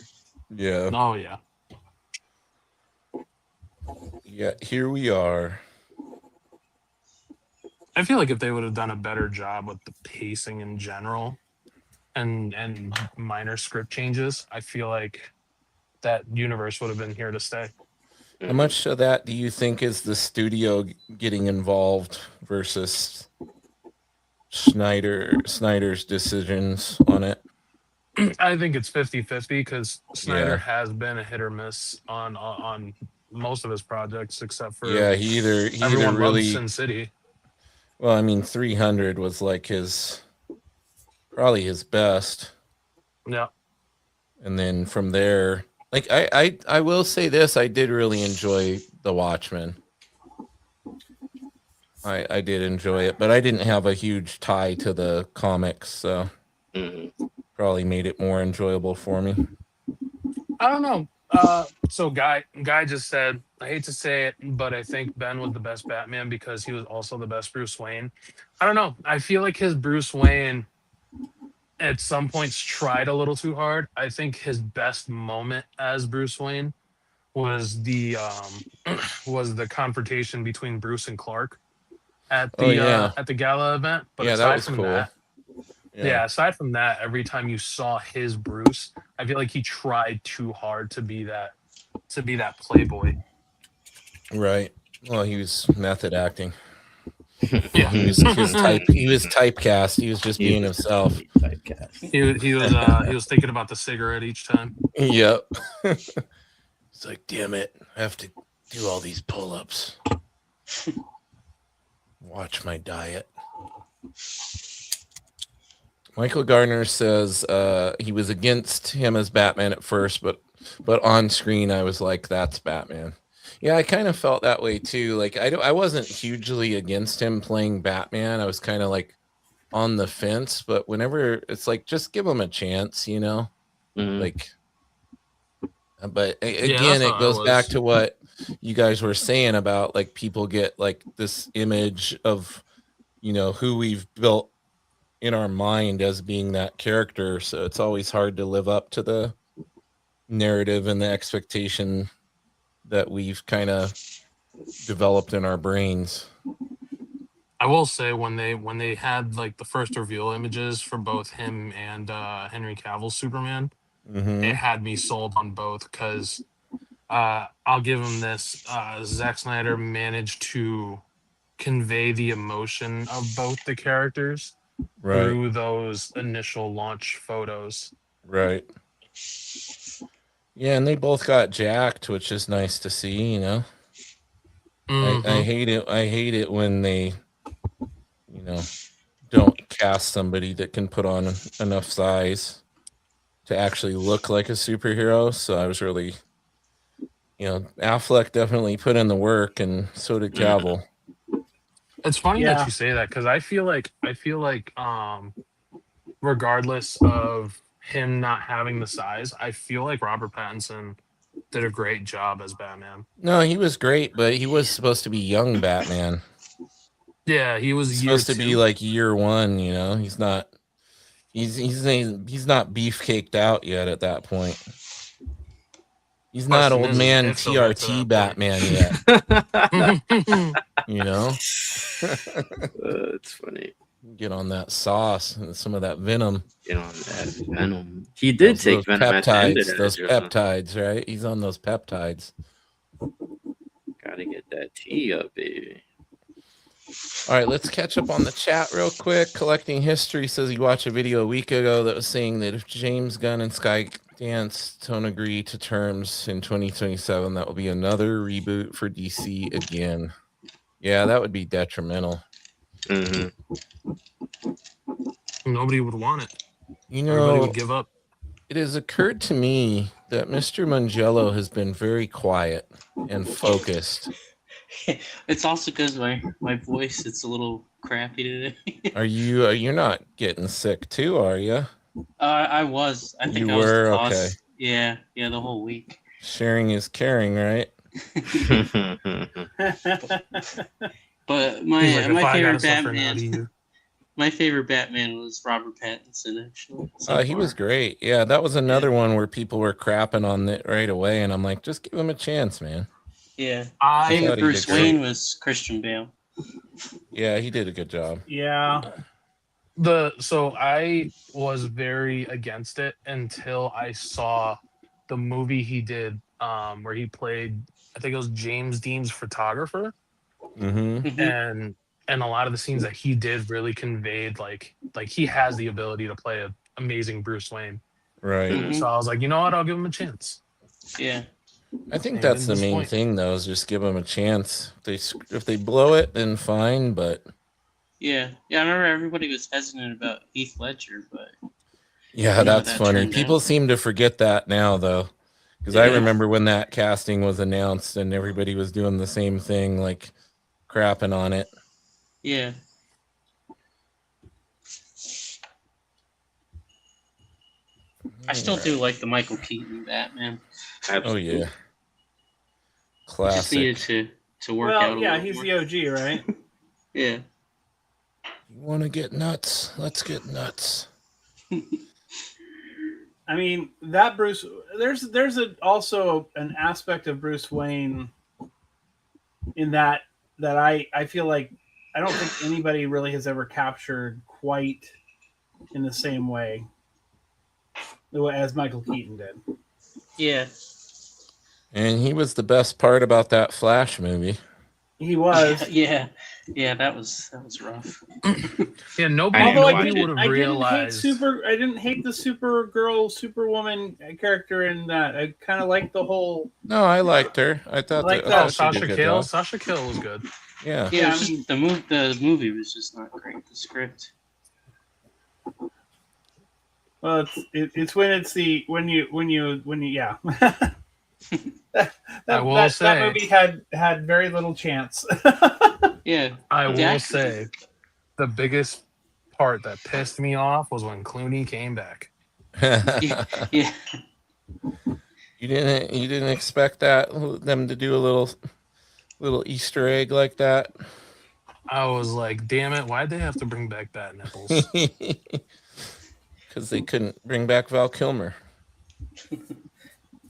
Yeah. Oh yeah. Yeah, here we are. I feel like if they would have done a better job with the pacing in general and minor script changes, I feel like that universe would have been here to stay. How much of that do you think is the studio getting involved versus Snyder's decisions on it? I think it's 50-50 because Snyder has been a hit or miss on most of his projects except for he either really loves Sin City. Well, I mean, 300 was like probably his best. Yeah. And then from there, like I will say this, I did really enjoy The Watchmen. I did enjoy it, but I didn't have a huge tie to the comics, so probably made it more enjoyable for me. I don't know. So guy just said, I hate to say it, but I think Ben was the best Batman because he was also the best Bruce Wayne. I don't know. I feel like his Bruce Wayne at some points tried a little too hard. I think his best moment as Bruce Wayne was the was the confrontation between Bruce and Clark Oh yeah, at the gala event. But yeah, that aside was from cool. that, yeah, aside from that, every time you saw his Bruce, I feel like he tried too hard to be that playboy. Right. Well, he was method acting. Yeah. He was typecast. He was just being himself. Typecast. He was thinking about the cigarette each time. Yep. It's like, damn it, I have to do all these pull-ups. Watch my diet. Michael Gardner says he was against him as Batman at first, but on screen I was like, that's Batman. Yeah, I kind of felt that way too. Like I wasn't hugely against him playing Batman. I was kind of like on the fence, but whenever it's like, just give him a chance, you know? Like, but again, it goes back to what you guys were saying about like people get like this image of, you know, who we've built in our mind as being that character. So it's always hard to live up to the narrative and the expectation that we've kind of developed in our brains. I will say when they had like the first reveal images for both him and Henry Cavill's Superman, it had me sold on both because I'll give him this. Zack Snyder managed to convey the emotion of both the characters through those initial launch photos. Right. Yeah, and they both got jacked, which is nice to see, you know. I hate it when they, you know, don't cast somebody that can put on enough size to actually look like a superhero. So I was really, you know, Affleck definitely put in the work, and so did Cavill. It's funny that you say that because I feel like regardless of him not having the size, I feel like Robert Pattinson did a great job as Batman. No, he was great, but he was supposed to be young Batman. Yeah, he was supposed to be like year one, you know. He's not beefcaked out yet at that point. He's not old man TRT Batman yet. You know? It's funny. Get on that sauce and some of that venom. Get on that venom. He did take venom at the end of that. Those peptides, right? He's on those peptides. Gotta get that tea up, baby. All right, let's catch up on the chat real quick. Collecting History says he watched a video a week ago that was saying that if James Gunn and Skydance don't agree to terms in 2027, that will be another reboot for DC again. Yeah, that would be detrimental. Nobody would want it. You know, everybody would give up. It has occurred to me that Mr. Mangello has been very quiet and focused. It's also because my voice, it's a little crappy today. You're not getting sick too, are you? I was. I think you I was were the cause. okay. Yeah, the whole week. Sharing is caring, right? But my favorite Batman. My favorite Batman was Robert Pattinson, actually. He was great. Yeah, that was another one where people were crapping on it right away, and I'm like, just give him a chance, man. Yeah. Favorite Bruce Wayne was Christian Bale. Yeah, he did a good job. Yeah. So I was very against it until I saw the movie he did where he played, I think it was James Dean's photographer. And a lot of the scenes that he did really conveyed like he has the ability to play an amazing Bruce Wayne. Right. So I was like, you know what, I'll give him a chance. Yeah. I think that's the main thing, though, is just give them a chance. If they blow it, then fine. But yeah, I remember everybody was hesitant about Heath Ledger, but Yeah, how that's that funny. turned People out. seem to forget that now, though, because I Yeah. remember when that casting was announced and everybody was doing the same thing, like crapping on it. Yeah. I still do like the Michael Keaton Batman. Oh yeah, Just classic. needed to work out Well, a yeah, little he's more. the OG, right? Yeah. You want to get nuts? Let's get nuts. I mean, that Bruce. There's also an aspect of Bruce Wayne in that I feel like I don't think anybody really has ever captured quite in the same way as Michael Keaton did. Yeah. And he was the best part about that Flash movie. He was. Yeah. Yeah, that was rough. Yeah, I nobody didn't Although watch would it. have I realized. didn't hate the Supergirl, Superwoman character in that. I kind of liked the whole. No, I liked her. I thought Like that that. Oh, she did a Sasha good Cale. job. Sasha Cale was good. Yeah. Yeah, Yeah, it was just, the movie was just not great. The script. Well, it's when you yeah. that movie had very little chance. Yeah. I The will actors- say, the biggest part that pissed me off was when Clooney came back. Yeah. Yeah. You didn't expect them to do a little Easter egg like that? I was like, damn it, why'd they have to bring back Bat Nipples? Because they couldn't bring back Val Kilmer.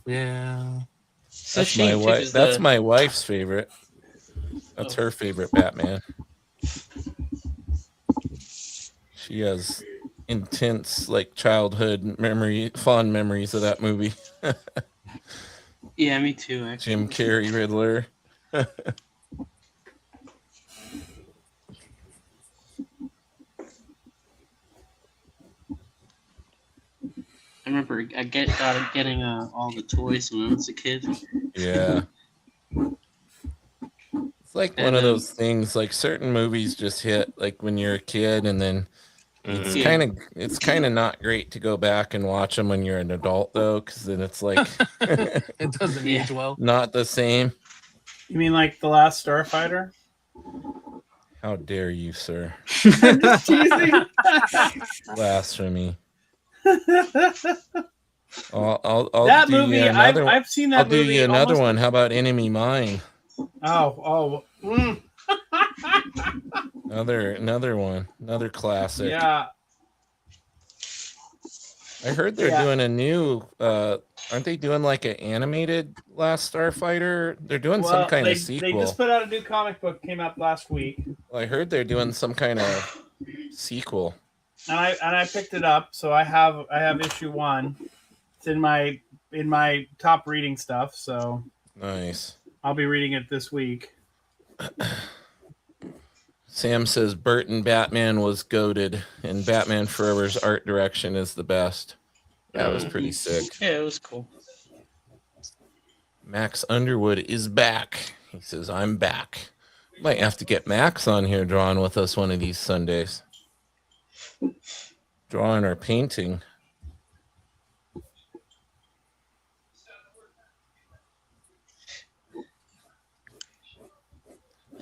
Yeah. So That's my wife. That's my wife's favorite. That's her favorite Batman. She has intense, like, childhood fond memories of that movie. Yeah, me too. Actually. Jim Carrey Riddler. I remember getting all the toys when I was a kid. Yeah. It's like one of those things, like certain movies just hit like when you're a kid, and then it's Mhm. kind of not great to go back and watch them when you're an adult though, because then it's like It doesn't Yeah. age well. not the same. You mean like The Last Starfighter? How dare you, sir? I'm just teasing. Blasphemy. I'll That do movie, you another one. I've seen that I'll movie. do you another almost- one. How about Enemy Mine? Oh. Another one. Another classic. Yeah. I heard they're Yeah. doing a new aren't they doing like an animated Last Starfighter? They're doing some kind they, of sequel. They just put out a new comic book, came out last week. I heard they're doing some kind of sequel. And I picked it up, so I have issue 1. It's in my top reading stuff, so Nice. I'll be reading it this week. Sam says Burton Batman was goated, and Batman Forever's art direction is the best. That was pretty sick. Yeah, it was cool. Max Underwood is back. He says, I'm back. Might have to get Max on here drawing with us one of these Sundays. Drawing or painting.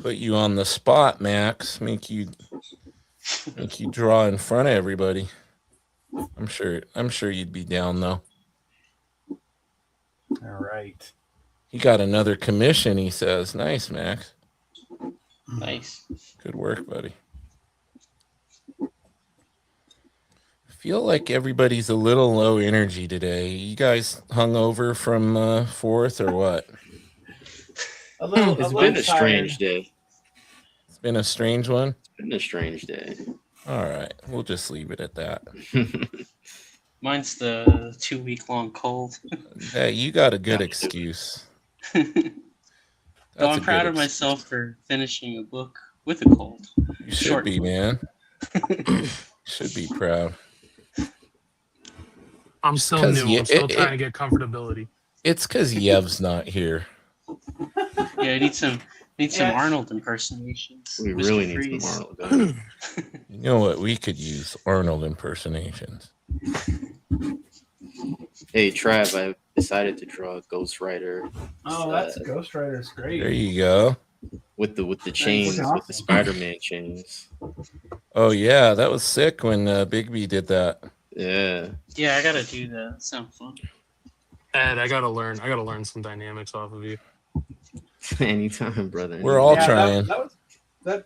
Put you on the spot, Max. Make you draw in front of everybody. I'm sure you'd be down though. All right. He got another commission, he says. Nice, Max. Nice. Good work, buddy. I feel like everybody's a little low energy today. You guys hung over from 4th or what? It's been a strange day. It's been a strange one. It's been a strange day. All right, we'll just leave it at that. Mine's the 2-week-long cold. Hey, you got a good excuse. Though That's I'm a proud good of myself for finishing a book with a cold. You should Short be, book. man. Should be proud. I'm still 'Cause new. you- I'm still it- trying to get comfortability. It's because Yev's not here. Yeah, I need some Yeah. Arnold impersonations. We Mr. really need Freeze. some Arnold. You know what we could use? Arnold impersonations. Hey, Trav, I decided to draw a Ghost Rider Oh, that's Ghost Rider's great. There you go. with the chains, Looking with the awesome. Spider-Man chains. Oh yeah, that was sick when Bigby did that. Yeah. Yeah, I gotta do that. Sounds fun. Ed, I gotta learn some dynamics off of you. Anytime, brother. We're all anytime. trying. That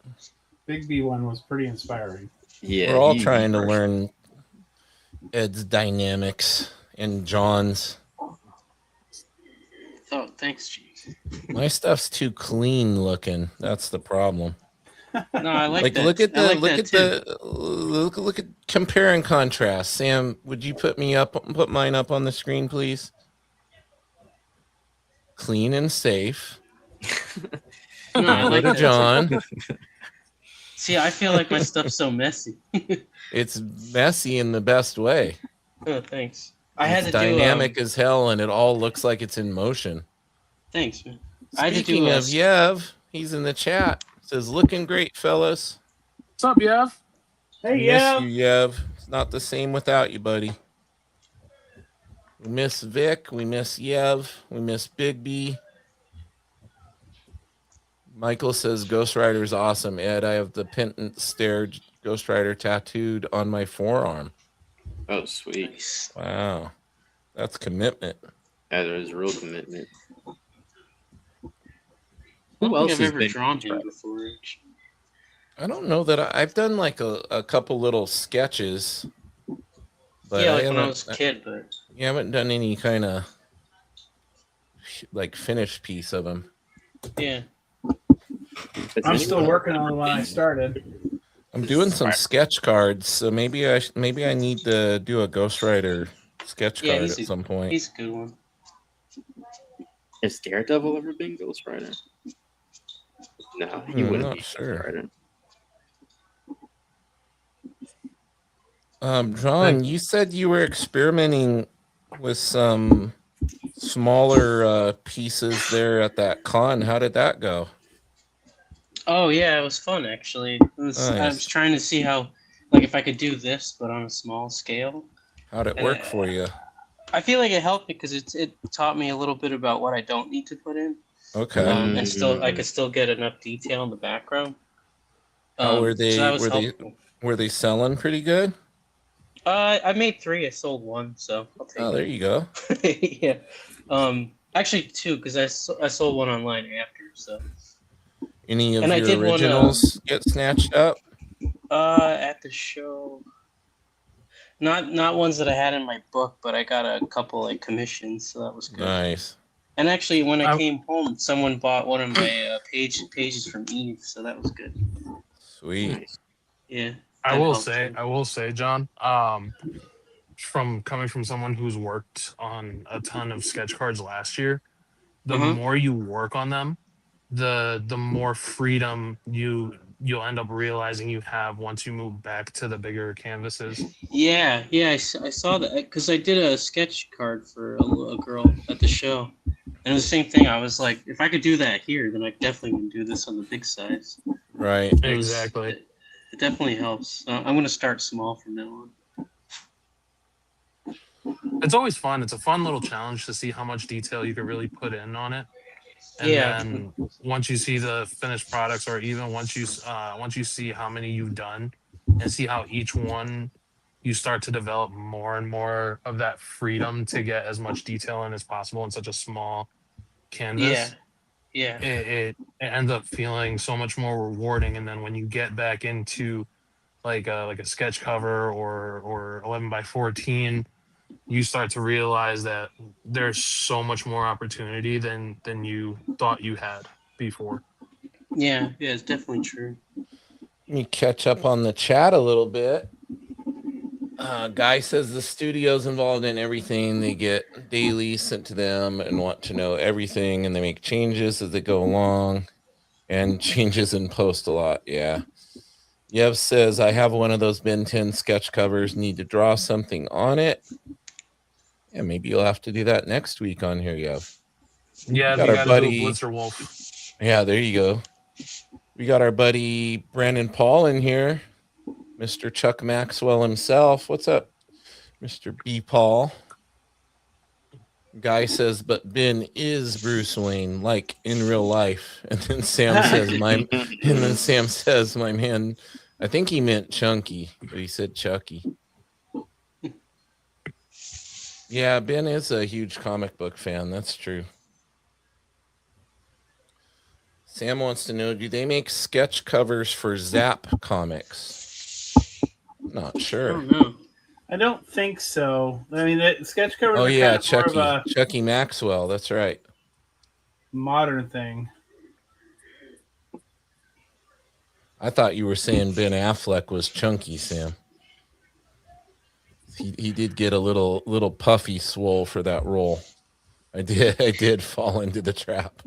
Big B one was pretty inspiring. Yeah, We're all he trying to crushed learn Ed's dynamics and John's. Oh, thanks, Chief. My stuff's too clean looking. That's the problem. No, I like that. Look at I the like look that at too. the look at compare and contrast. Sam, would you put mine up on the screen, please? Clean and safe. No, I Go like to that. John. See, I feel like my stuff's so messy. It's messy in the best way. Oh, thanks. I had It's to dynamic do. as hell, and it all looks like it's in motion. Thanks, man. I had to Speaking do of Yev, he's in the chat. Says, "Looking great, fellas. What's up, Yev? Hey, We yeah. miss you, Yev. It's not the same without you, buddy. We miss Vic. We miss Yev. We miss Big B. Michael says Ghost Rider's awesome. Ed, I have the pendant stare Ghost Rider tattooed on my forearm. Oh, sweet. Nice. Wow. That's commitment. That is real commitment. I Who don't else think I've has ever been drawn him before. I don't know that I've done like a couple little sketches. But Yeah, like when I was a kid, but you haven't done any kind of like finished piece of him. yeah. I'm still working on the one I started. I'm doing some sketch cards, so maybe I need to do a Ghost Rider sketch Yeah, card he's at some point. He's a good one. Has Daredevil ever been Ghost Rider? No, he wouldn't not be sure. Ghost Rider. John, you said you were experimenting with some smaller pieces there at that con. How did that go? Oh yeah, it was fun actually. I was trying to see how, like, if I could do this but on a small scale. How'd it work for you? I feel like it helped because it taught me a little bit about what I don't need to put in. Okay. And still I could still get enough detail in the background. How were they? So that was helpful. Were they selling pretty good? I made 3. I sold 1, so I'll take Oh, there you go. it. Yeah. Actually 2 because I sold 1 online after. So. Any of And I your did one, originals get snatched up? At the show. Not ones that I had in my book, but I got a couple like commissions, so that was good. Nice. And actually, when I came home, someone bought one of my pages from Eve, so that was good. Sweet. Yeah. I will say, John, from coming from someone who's worked on a ton of sketch cards last year, the more you work on them, the more freedom you'll end up realizing you have once you move back to the bigger canvases. Yeah, I saw that because I did a sketch card for a girl at the show, and it was the same thing. I was like, if I could do that here, then I definitely can do this on the big size. Right. Exactly. It definitely helps. I'm going to start small from now on. It's always fun. It's a fun little challenge to see how much detail you can really put in on it. And then once you see the finished products, or even once you see how many you've done and see how each one, you start to develop more and more of that freedom to get as much detail in as possible in such a small canvas. Yeah. It ends up feeling so much more rewarding. And then when you get back into like a sketch cover or 11 by 14, you start to realize that there's so much more opportunity than you thought you had before. Yeah, it's definitely true. Let me catch up on the chat a little bit. Guy says the studio's involved in everything. They get daily sent to them and want to know everything, and they make changes as they go along and changes in post a lot. Yeah. Yev says, I have one of those Ben 10 sketch covers, need to draw something on it. Yeah, maybe you'll have to do that next week on here, Yev. Yeah, got you our gotta buddy do a Blitzer Wolf. Yeah, there you go. We got our buddy Brandon Paul in here, Mr. Chuck Maxwell himself. What's up, Mr. B. Paul? Guy says, but Ben is Bruce Wayne, like in real life. And then Sam says, my man, I think he meant Chunky, but he said Chucky. Yeah, Ben is a huge comic book fan. That's true. Sam wants to know, do they make sketch covers for Zap comics? Not I sure. don't know. I don't think so. I mean, the sketch covers Oh are yeah, kind of Chucky. more of a Chucky Maxwell, that's right. modern thing. I thought you were saying Ben Affleck was chunky, Sam. He did get a little puffy swole for that role. I did fall into the trap.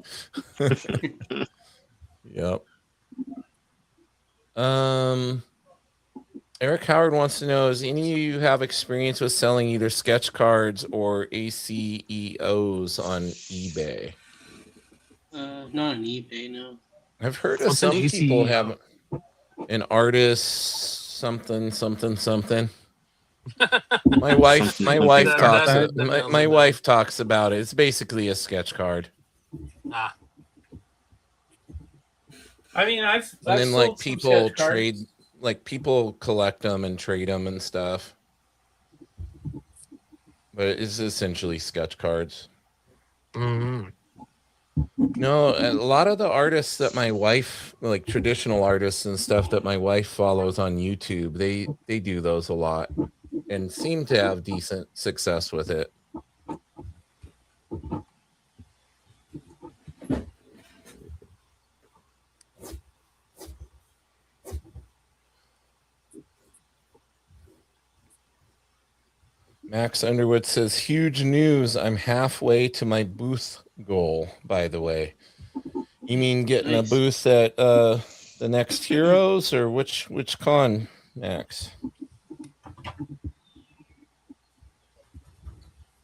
Yep. Eric Howard wants to know, does any of you have experience with selling either sketch cards or ACEOs on eBay? Not on eBay, no. I've heard of What's an some people ACEO? have an artist something. My wife talks about it. It's basically a sketch card. Ah, I mean, I've And then sold like some people sketch cards. trade, like people collect them and trade them and stuff. But it's essentially sketch cards. mhm. No, a lot of the artists that my wife, like traditional artists and stuff that my wife follows on YouTube, they do those a lot and seem to have decent success with it. Max Underwood says, huge news. I'm halfway to my booth goal, by the way. You mean getting Nice. a booth at the next Heroes, or which con, Max?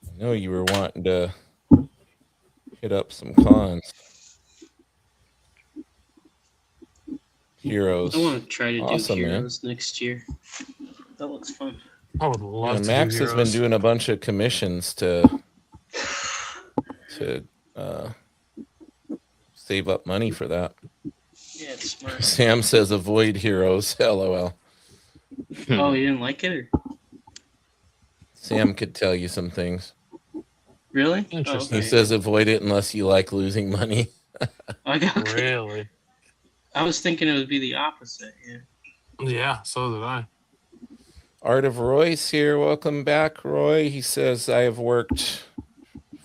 I know you were wanting to hit up some cons. Heroes. I want to try to Awesome, do man. Heroes next year. That looks fun. I would love to. Max do has been Heroes. doing a bunch of commissions to save up money for that. Yeah, it's smart. Sam says avoid Heroes. LOL. Oh, you didn't like it? Or... Sam could tell you some things. Really? Interesting. He says avoid it unless you like losing money. Okay. Really? I was thinking it would be the opposite. Yeah. Yeah, so did I. Art of Roy's here. Welcome back, Roy. He says, I have worked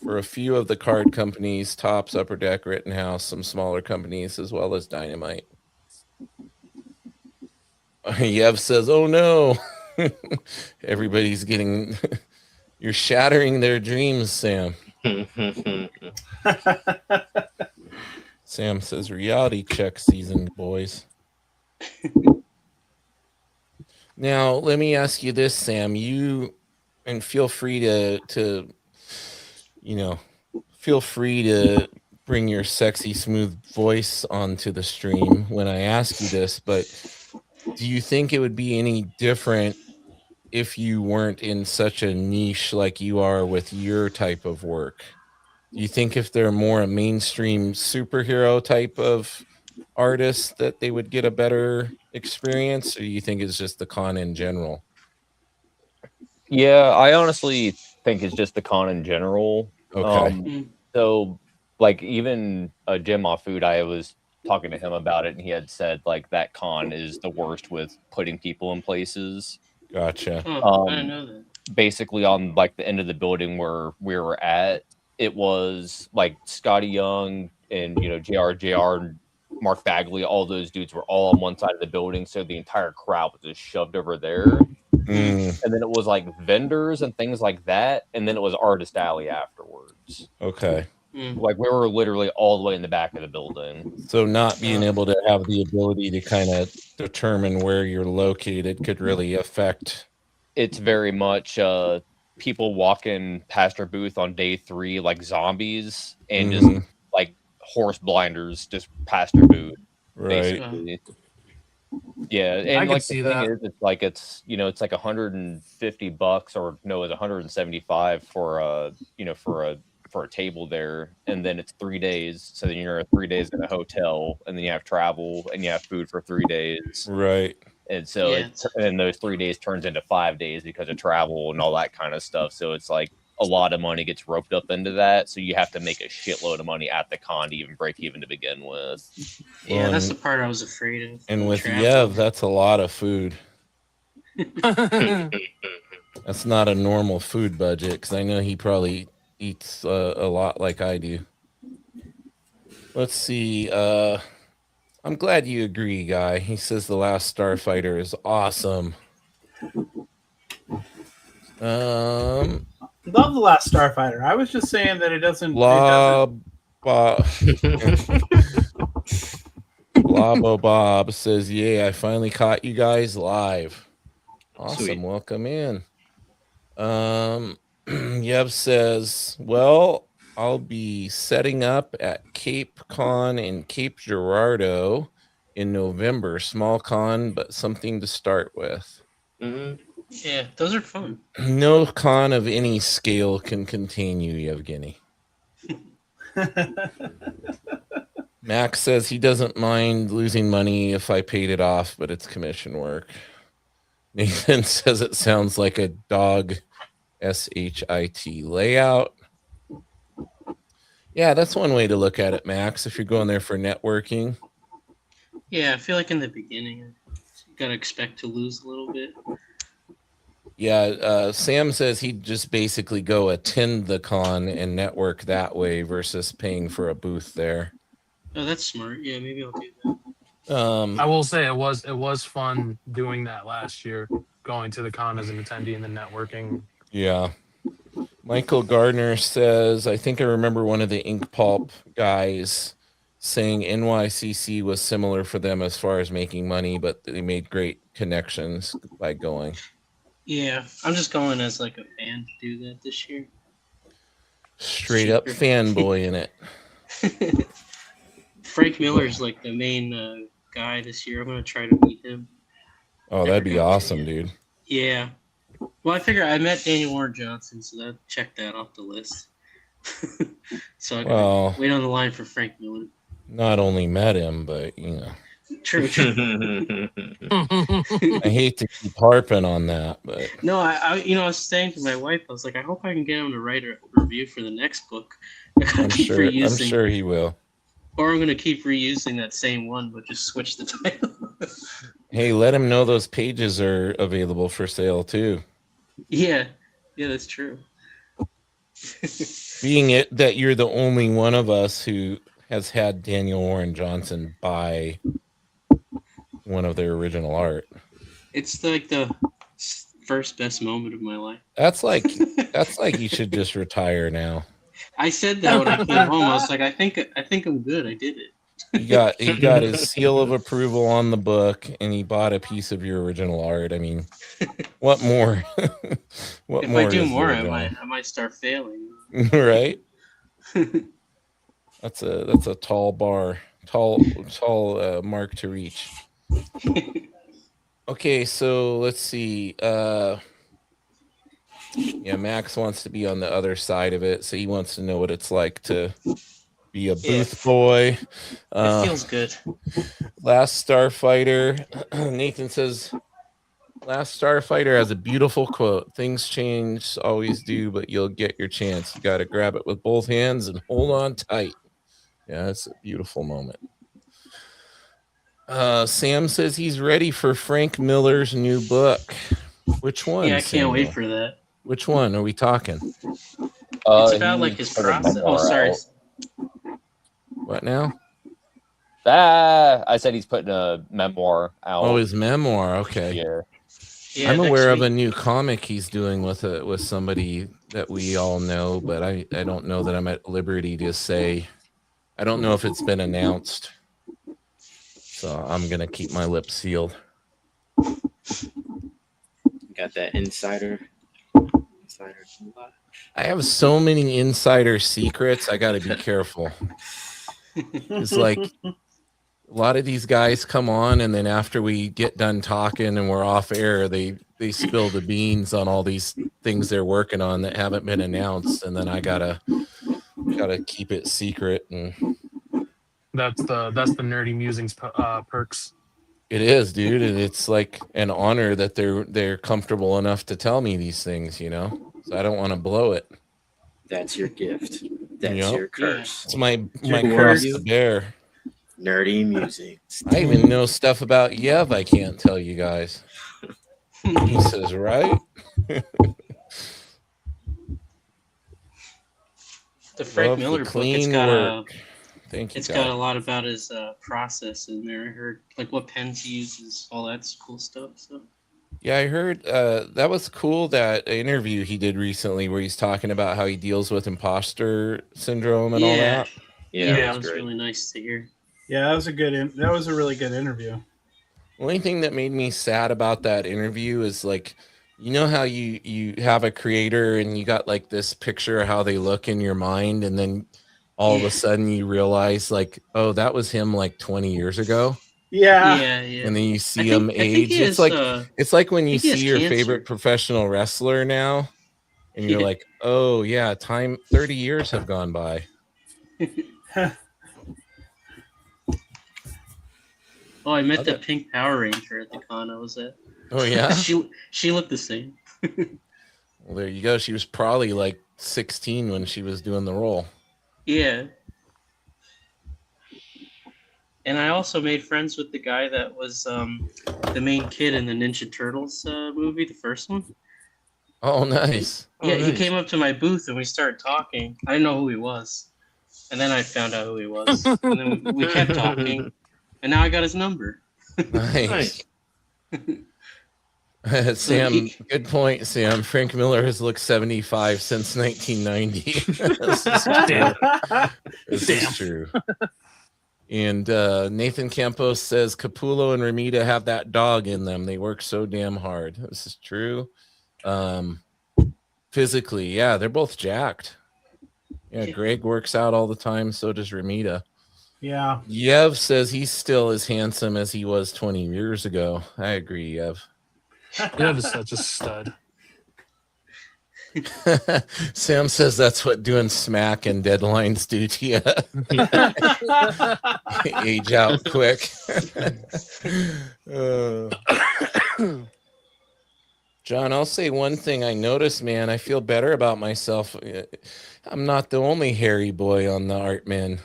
for a few of the card companies, Tops, Upper Deck, Rittenhouse, some smaller companies, as well as Dynamite. Yev says, oh no. Everybody's getting... You're shattering their dreams, Sam. Sam says, reality check season, boys. Now, let me ask you this, Sam. And feel free to feel free to bring your sexy, smooth voice onto the stream when I ask you this, but do you think it would be any different if you weren't in such a niche like you are with your type of work? Do you think if they're more a mainstream superhero type of artists that they would get a better experience, or do you think it's just the con in general? Yeah, I honestly think it's just the con in general. Okay. So, like, even Jim off food, I was talking to him about it, and he had said like that con is the worst with putting people in places. Gotcha. Oh, I didn't know that. Basically, on like the end of the building where we were at, it was like Scotty Young and JR and Mark Bagley, all those dudes were all on one side of the building, so the entire crowd was just shoved over there. And then it was like vendors and things like that, and then it was Artist Alley afterwards. Okay. Like we were literally all the way in the back of the building. So not being able to have the ability to kind of determine where you're located could really affect. It's very much people walking past our booth on day 3 like zombies, and just like horse blinders just past our booth. Right. Basically. Yeah, and I could like see the thing that. is, it's like it's $150 or no, it's 175 for for a table there, and then it's 3 days. So then you're 3 days in a hotel, and then you have travel and you have food for 3 days, Right. and so Yeah, and those 3 days turns into 5 days because of travel and all that kind of stuff. So it's like a lot of money gets roped up into that. So you have to make a shitload of money at the con to even break even to begin with. yeah, Well, that's the part I was afraid of. And the with travel. Yev, that's a lot of food. That's not a normal food budget because I know he probably eats a lot like I do. Let's see. I'm glad you agree, Guy. He says The Last Starfighter is awesome. Love The Last Starfighter. I was just saying that it doesn't. Blob Blobo Bob says, "Yeah, I finally caught you guys live. Awesome, Sweet. welcome in." Yev says, "Well, I'll be setting up at Cape Con in Cape Girardeau in November. Small con, but something to start with. Mhm. Yeah, those are fun. No con of any scale can contain you, Yevgeny." Max says he doesn't mind losing money if I paid it off, but it's commission work. Nathan says it sounds like a dog SHIT layout. Yeah, that's one way to look at it, Max, if you're going there for networking. Yeah, I feel like in the beginning, you gotta expect to lose a little bit. Yeah, Sam says he'd just basically go attend the con and network that way versus paying for a booth there. Oh, that's smart. Yeah, maybe I'll do that. I will say it was fun doing that last year, going to the con as an attendee and then networking. Yeah. Michael Gardner says, I think I remember one of the Ink Pulp guys saying NYCC was similar for them as far as making money, but they made great connections by going. Yeah, I'm just going as like a fan to do that this year. Straight up fanboy in it. Frank Miller's like the main guy this year. I'm gonna try to meet him. Oh, that'd be awesome, dude. Yeah. Well, I figure I met Daniel Warren Johnson, so that checked that off the list. So I can wait on the line for Frank Miller. Not only met him, but you know. True. I hate to keep harping on that, but no, I was saying to my wife, I was like, I hope I can get him to write a review for the next book. I'm sure he will. Or I'm gonna keep reusing that same one, but just switch the title. Hey, let him know those pages are available for sale too. Yeah, that's true. Being it that you're the only one of us who has had Daniel Warren Johnson buy one of their original art. It's like the first best moment of my life. That's like you should just retire now. I said that when I came home. I was like, I think I'm good. I did it. He got his seal of approval on the book, and he bought a piece of your original art. I mean, what more? If I do more, I might start failing. Right? That's a tall bar, tall mark to reach. Okay, so let's see. Yeah, Max wants to be on the other side of it, so he wants to know what it's like to be a booth boy. It feels good. Last Starfighter. Nathan says, Last Starfighter has a beautiful quote. Things change, always do, but you'll get your chance. You got to grab it with both hands and hold on tight. Yeah, it's a beautiful moment. Sam says he's ready for Frank Miller's new book. Which one? Yeah, I can't wait for that. Which one are we talking? It's about like his process. Oh, sorry. What now? I said he's putting a memoir out. Oh, his memoir. Okay. Yeah, I'm aware of a new comic he's doing with somebody that we all know, but I don't know that I'm at liberty to say. I don't know if it's been announced, so I'm gonna keep my lips sealed. Got that insider. I have so many insider secrets. I got to be careful. It's like a lot of these guys come on, and then after we get done talking and we're off air, they spill the beans on all these things they're working on that haven't been announced, and then I gotta keep it secret. And That's the nerdy musings perks. it is, dude, and it's like an honor that they're comfortable enough to tell me these things, you know. So I don't want to blow it. That's your gift. That's Yep. your curse. It's my Your cross curse. to bear. Nerdy music. I even know stuff about Yev I can't tell you guys. He says, right? The Frank Love the Miller book, clean it's got work. Thank you, it's guys. got a lot about his process in there. I heard like what pens he uses, all that cool stuff. So Yeah, I heard that was cool, that interview he did recently where he's talking about how he deals with imposter syndrome and all that. Yeah, that that was great. really nice to hear. Yeah, that was a really good interview. Only thing that made me sad about that interview is, like, you know how you have a creator and you got like this picture of how they look in your mind, and then all of a sudden you realize, like, oh, that was him like 20 years ago. Yeah. And then you see I him think age. he It's has, like when I you think he has see your cancer. favorite professional wrestler now, and you're Yeah. like, oh yeah, 30 years have gone by. Oh, I met the pink Power Ranger at the con I was at. Oh yeah. she looked the same. Well, there you go. She was probably like 16 when she was doing the role. Yeah. And I also made friends with the guy that was the main kid in the Ninja Turtles movie, the first one. Oh, nice. Yeah, he came up to my booth and we started talking. I didn't know who he was. And then I found out who he was. And then we kept talking. And now I got his number. Nice. Sam, good point, Sam. Frank Miller has looked 75 since 1990. This is true. And Nathan Campos says Capullo and Ramita have that dog in them. They work so damn hard. This is true. Physically, yeah, they're both jacked. Yeah, Greg works out all the time. So does Ramita. Yeah. Yev says he's still as handsome as he was 20 years ago. I agree, Yev. Yev is such a stud. Sam says that's what doing smack and deadlines do to you. Age out quick. John, I'll say one thing I noticed, man. I feel better about myself. I'm not the only hairy boy on the Art Man.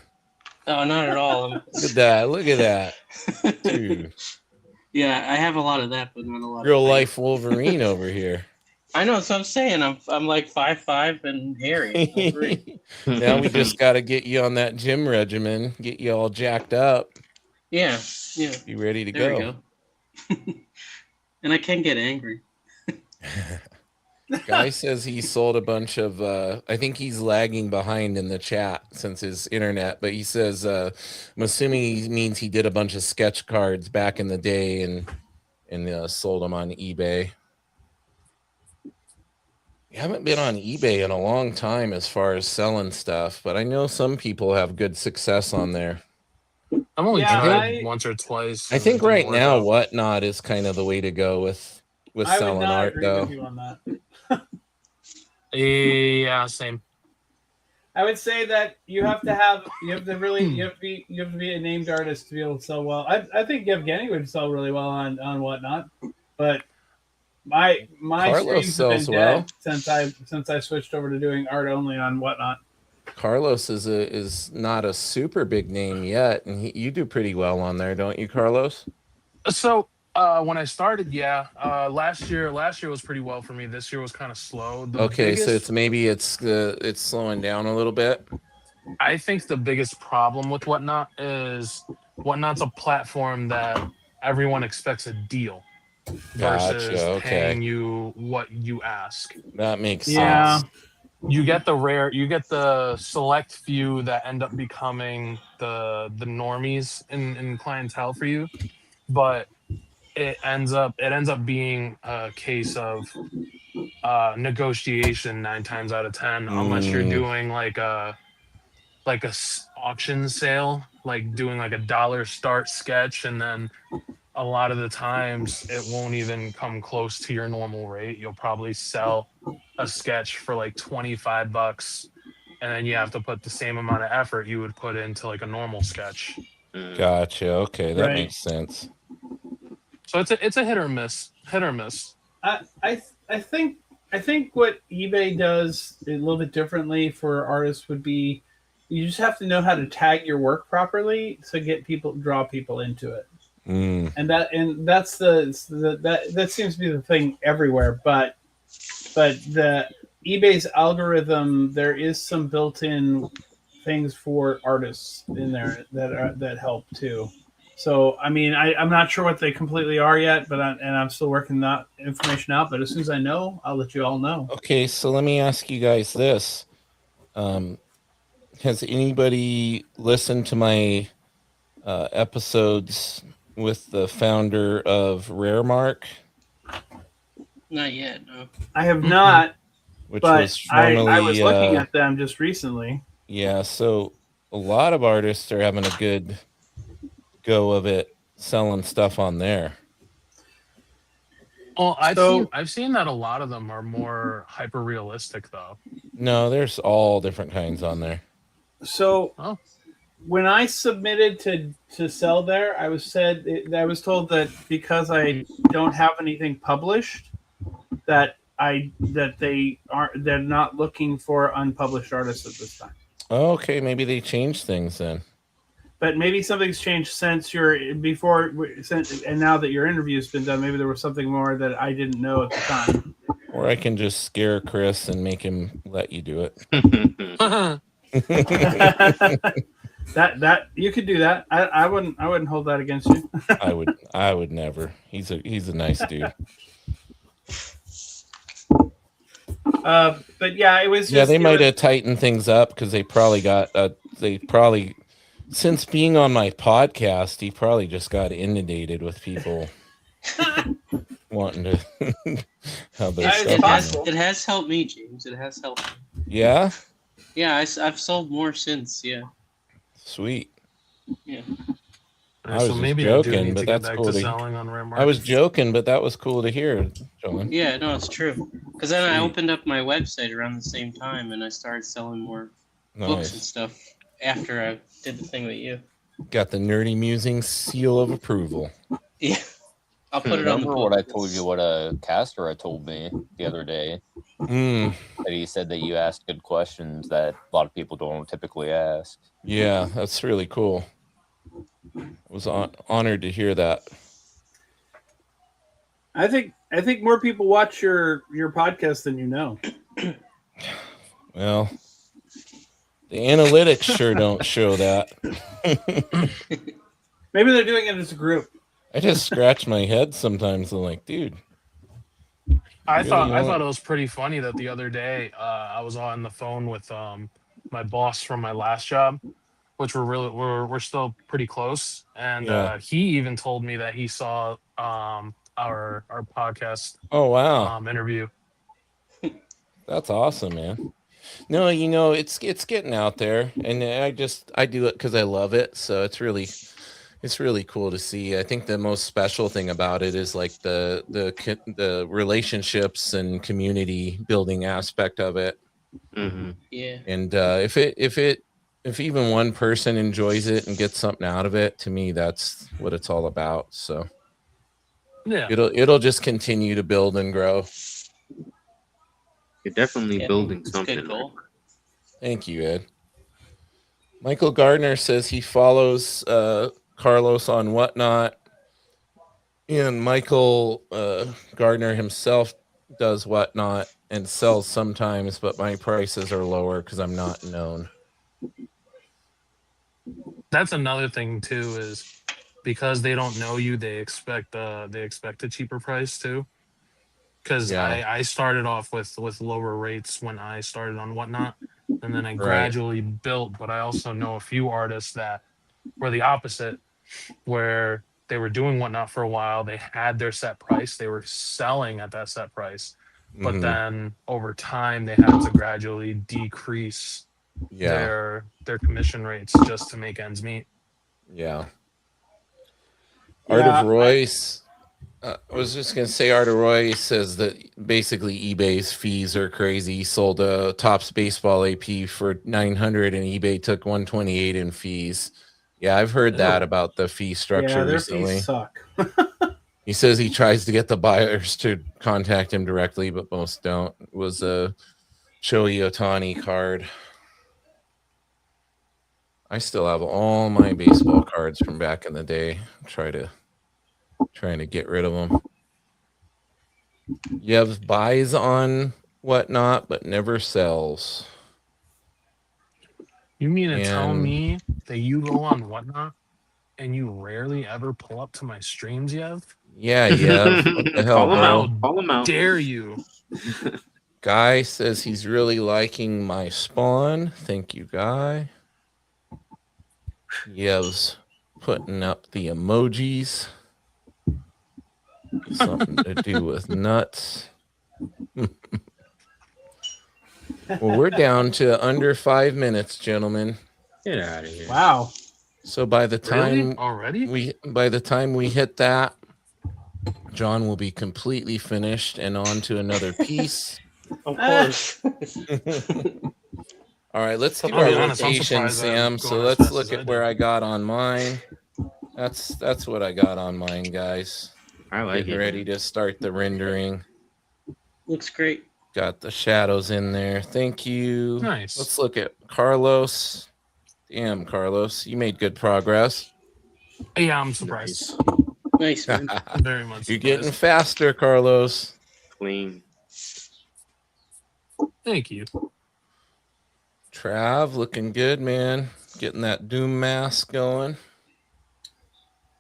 Oh, not at all. Look at that. Look at that. Dude. Yeah, I have a lot of that, but not a lot Real of life Wolverine over here. I know, that's what I'm saying. I'm like 5'5" and hairy. Now we just got to get you on that gym regimen, get you all jacked up. Yeah. Be ready to There go. we go. And I can get angry. Guy says he sold a bunch of I think he's lagging behind in the chat since his internet, but he says I'm assuming he means he did a bunch of sketch cards back in the day and sold them on eBay. I haven't been on eBay in a long time as far as selling stuff, but I know some people have good success on there. I've only tried once or twice. I think right now Whatnot is kind of the way to go with selling art, though. With you on that. Yeah, same. I would say that you have to be a named artist to be able to sell well. I think Evgeny would sell really well on Whatnot, but my Carlos streams have been sells well since I switched over to doing art only on Whatnot. Carlos is not a super big name yet, and you do pretty well on there, don't you, Carlos? So when I started, last year was pretty well for me. This year was kind of slow. So it's slowing down a little bit. I think the biggest problem with Whatnot is Whatnot's a platform that everyone expects a deal versus paying you what you ask. That makes sense. You get the select few that end up becoming the normies in clientele for you, but it ends up being a case of negotiation 9 times out of 10, unless you're doing like like a auction sale, like doing like a dollar start sketch, and then a lot of the times it won't even come close to your normal rate. You'll probably sell a sketch for like 25 bucks, and then you have to put the same amount of effort you would put into like a normal sketch. Gotcha. Okay, that Right. makes sense. So it's a hit or miss. Hit or miss. I think what eBay does a little bit differently for artists would be you just have to know how to tag your work properly to draw people into it. Mm. And that's that seems to be the thing everywhere. But the eBay's algorithm, there is some built-in things for artists in there that help too. So I mean, I'm not sure what they completely are yet, but I'm still working that information out. But as soon as I know, I'll let you all know. Okay, so let me ask you guys this: has anybody listened to my episodes with the founder of Raremark, Not yet. No. I have not, which but was formerly I was looking at them just recently. Yeah, so a lot of artists are having a good go of it selling stuff on there. Well, So- I've seen that a lot of them are more hyper realistic though. No, there's all different kinds on there. So Oh. when I submitted to sell there, I was told that because I don't have anything published, that they're not looking for unpublished artists at this time. Okay, maybe they changed things then. But maybe something's changed since and now that your interview's been done. Maybe there was something more that I didn't know at the time. Or I can just scare Chris and make him let you do it. that you could do that. I wouldn't hold that against you. I would never. He's a nice dude. But yeah, it was. Yeah, they might have tightened things up because they probably since being on my podcast, he probably just got inundated with people wanting to have their That is stuff. possible. It has helped me, James. It has helped me. Yeah, Yeah, I've sold more since. Yeah. sweet. Yeah. I was So just maybe joking, I do need but to get that's back cool to to- selling on Rare I was Market. joking, but that was cool to hear, John. Yeah, no, it's true. Because then I Sweet. opened up my website around the same time, and I started selling more books and Nice. stuff after I did the thing with you. Got the nerdy musing seal of approval. Yeah. I'll put it on the Remember book. what I told you? What a caster told me the other day. Mm, That he said that you asked good questions that a lot of people don't typically ask. yeah, that's really cool. I was honored to hear that. I think more people watch your podcast than you know. Well, the analytics sure don't show that. Maybe they're doing it as a group. I just scratch my head sometimes. I'm like, dude. I Really thought don't. it was pretty funny that the other day I was on the phone with my boss from my last job, which we're still pretty close, and Yeah. he even told me that he saw our podcast Oh wow, interview. that's awesome, man. No, it's getting out there, and I do it because I love it. So it's really cool to see. I think the most special thing about it is like the relationships and community building aspect of it. Mm-hmm. Yeah. And if even one person enjoys it and gets something out of it, to me, that's what it's all about. So Yeah, it'll just continue to build and grow. You're definitely Yeah, building it's a something. good goal. Thank you, Ed. Michael Gardner says he follows Carlos on Whatnot, and Michael Gardner himself does Whatnot and sells sometimes, but my prices are lower because I'm not known. that's another thing too, is because they don't know you, they expect a cheaper price too. Because Yeah. I started off with lower rates when I started on Whatnot, and then I Right. gradually built. But I also know a few artists that were the opposite, where they were doing Whatnot for a while, they had their set price, they were selling at that set price, but Mhm. then over time they had to gradually decrease Yeah. their commission rates just to make ends meet. Yeah. Art of Yeah, Royce. I was just gonna say, Art of Royce says that basically eBay's fees are crazy. He sold a Topps baseball AP for 900, and eBay took 128 in fees. Yeah, I've heard that Ew. about the fee structure yeah, their fees recently. suck. He says he tries to get the buyers to contact him directly, but most don't. It was a Shohei Ohtani card. I still have all my baseball cards from back in the day. Trying to get rid of them. You have buys on whatnot, but never sells. You mean to tell And me that you go on Whatnot and you rarely ever pull up to my streams, Yev? yeah, what the hell, Call him bro? out. Call him out. Dare you? Guy says he's really liking my spawn. Thank you, Guy. Yev's putting up the emojis. Something to do with nuts. Well, we're down to under 5 minutes, gentlemen. Get out of here. Wow. So by the Really? time Already? we hit that, John will be completely finished and on to another piece. Of course. All right, let's give I'll be our honest, I'm rotation, surprised I'm Sam. going So as let's fast look as I at where did. I got on mine. That's what I got on mine, guys. I like Getting it. ready to start the rendering. Looks great. Got the shadows in there. Thank you. Nice. Let's look at Carlos. Damn, Carlos, you made good progress. Yeah, I'm surprised. Nice, man. Very much. You're getting surprised. faster, Carlos. Clean. Thank you. Trav, looking good, man. Getting that Doom mask going.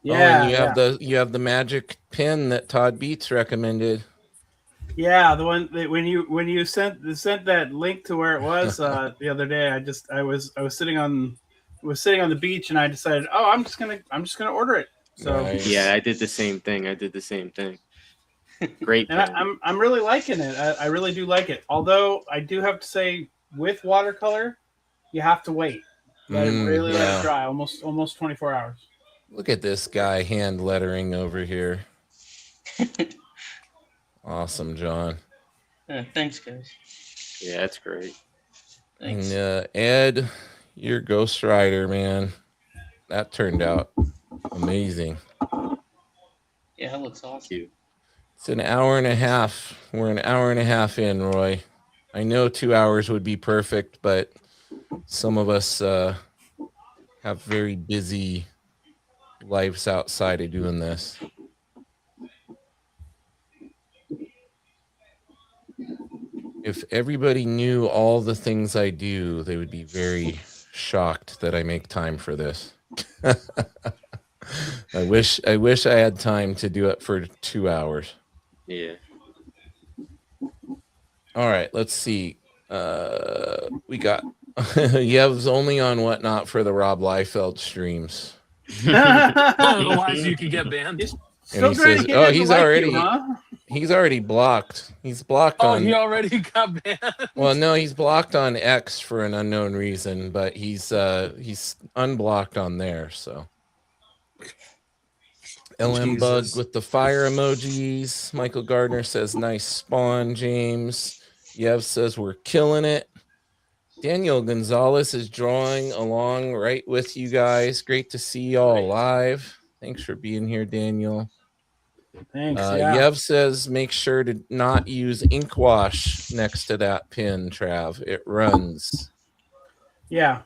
Yeah, and you have the magic pin that Todd Beats recommended. yeah. The one that when you sent that link to where it was the other day, I was sitting on the beach and I decided, oh, I'm just gonna order it. So Nice. Yeah, I did the same thing. Great. and I'm really liking it. I really do like it. Although I do have to say, with watercolor, you have to wait. Let it really let it dry, almost 24 hours. Look at this guy hand lettering over here. Awesome, John. Thanks, guys. Yeah, that's great. Thanks. And Ed, you're Ghost Rider, man. That turned out amazing. Yeah, that looks awesome. It's an hour and a half. We're an hour and a half in, Roy. I know 2 hours would be perfect, but some of us have very busy lives outside of doing this. If everybody knew all the things I do, they would be very shocked that I make time for this. I wish I had time to do it for 2 hours. Yeah. All right, let's see. We got Yev's only on Whatnot for the Rob Liefeld streams. Otherwise, you could get banned. Still he trying says, to get "Oh, him to he's like already you, huh? he's already blocked. He's blocked Oh, on. he already got banned. Well, no, he's blocked on X for an unknown reason, but he's unblocked on there. So LM Bug Jesus. with the fire emojis. Michael Gardner says, "Nice spawn, James." Yev says, "We're killing it." Daniel Gonzalez is drawing along right with you guys. Great to see y'all live. Thanks for being here, Daniel. Thanks. Yeah. Yev says, make sure to not use ink wash next to that pin, Trav. It runs. Yeah.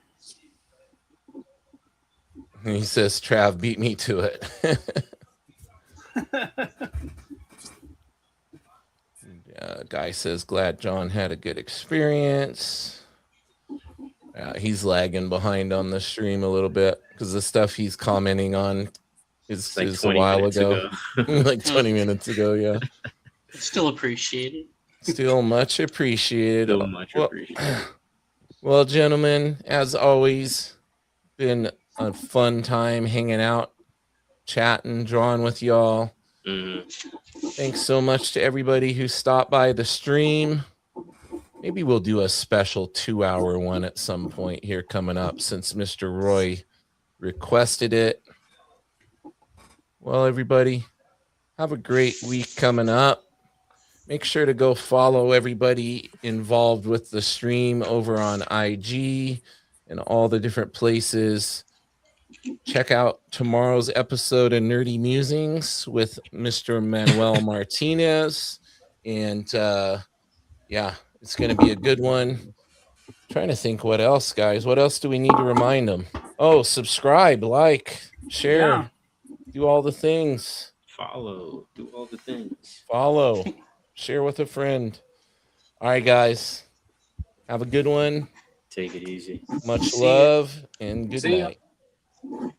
And he says, Trav beat me to it. Guy says, glad John had a good experience. He's lagging behind on the stream a little bit because the stuff he's commenting on is Like a 20 while minutes ago. Like 20 minutes ago, yeah. Still appreciated. Still much appreciated. So much appreciated. Well, gentlemen, as always, been a fun time hanging out, chatting, drawing with y'all. Mhm. Thanks so much to everybody who stopped by the stream. Maybe we'll do a special 2-hour one at some point here coming up since Mr. Roy requested it. Well, everybody, have a great week coming up. Make sure to go follow everybody involved with the stream over on IG and all the different places. Check out tomorrow's episode of Nerdy Musings with Mr. Manuel Martinez. And yeah, it's going to be a good one. Trying to think what else, guys. What else do we need to remind them? Oh, subscribe, like, share, do all the things. Follow, do all the things. Follow, share with a friend. All right, guys. Have a good one. Take it easy. Much See ya. love and good See ya. night.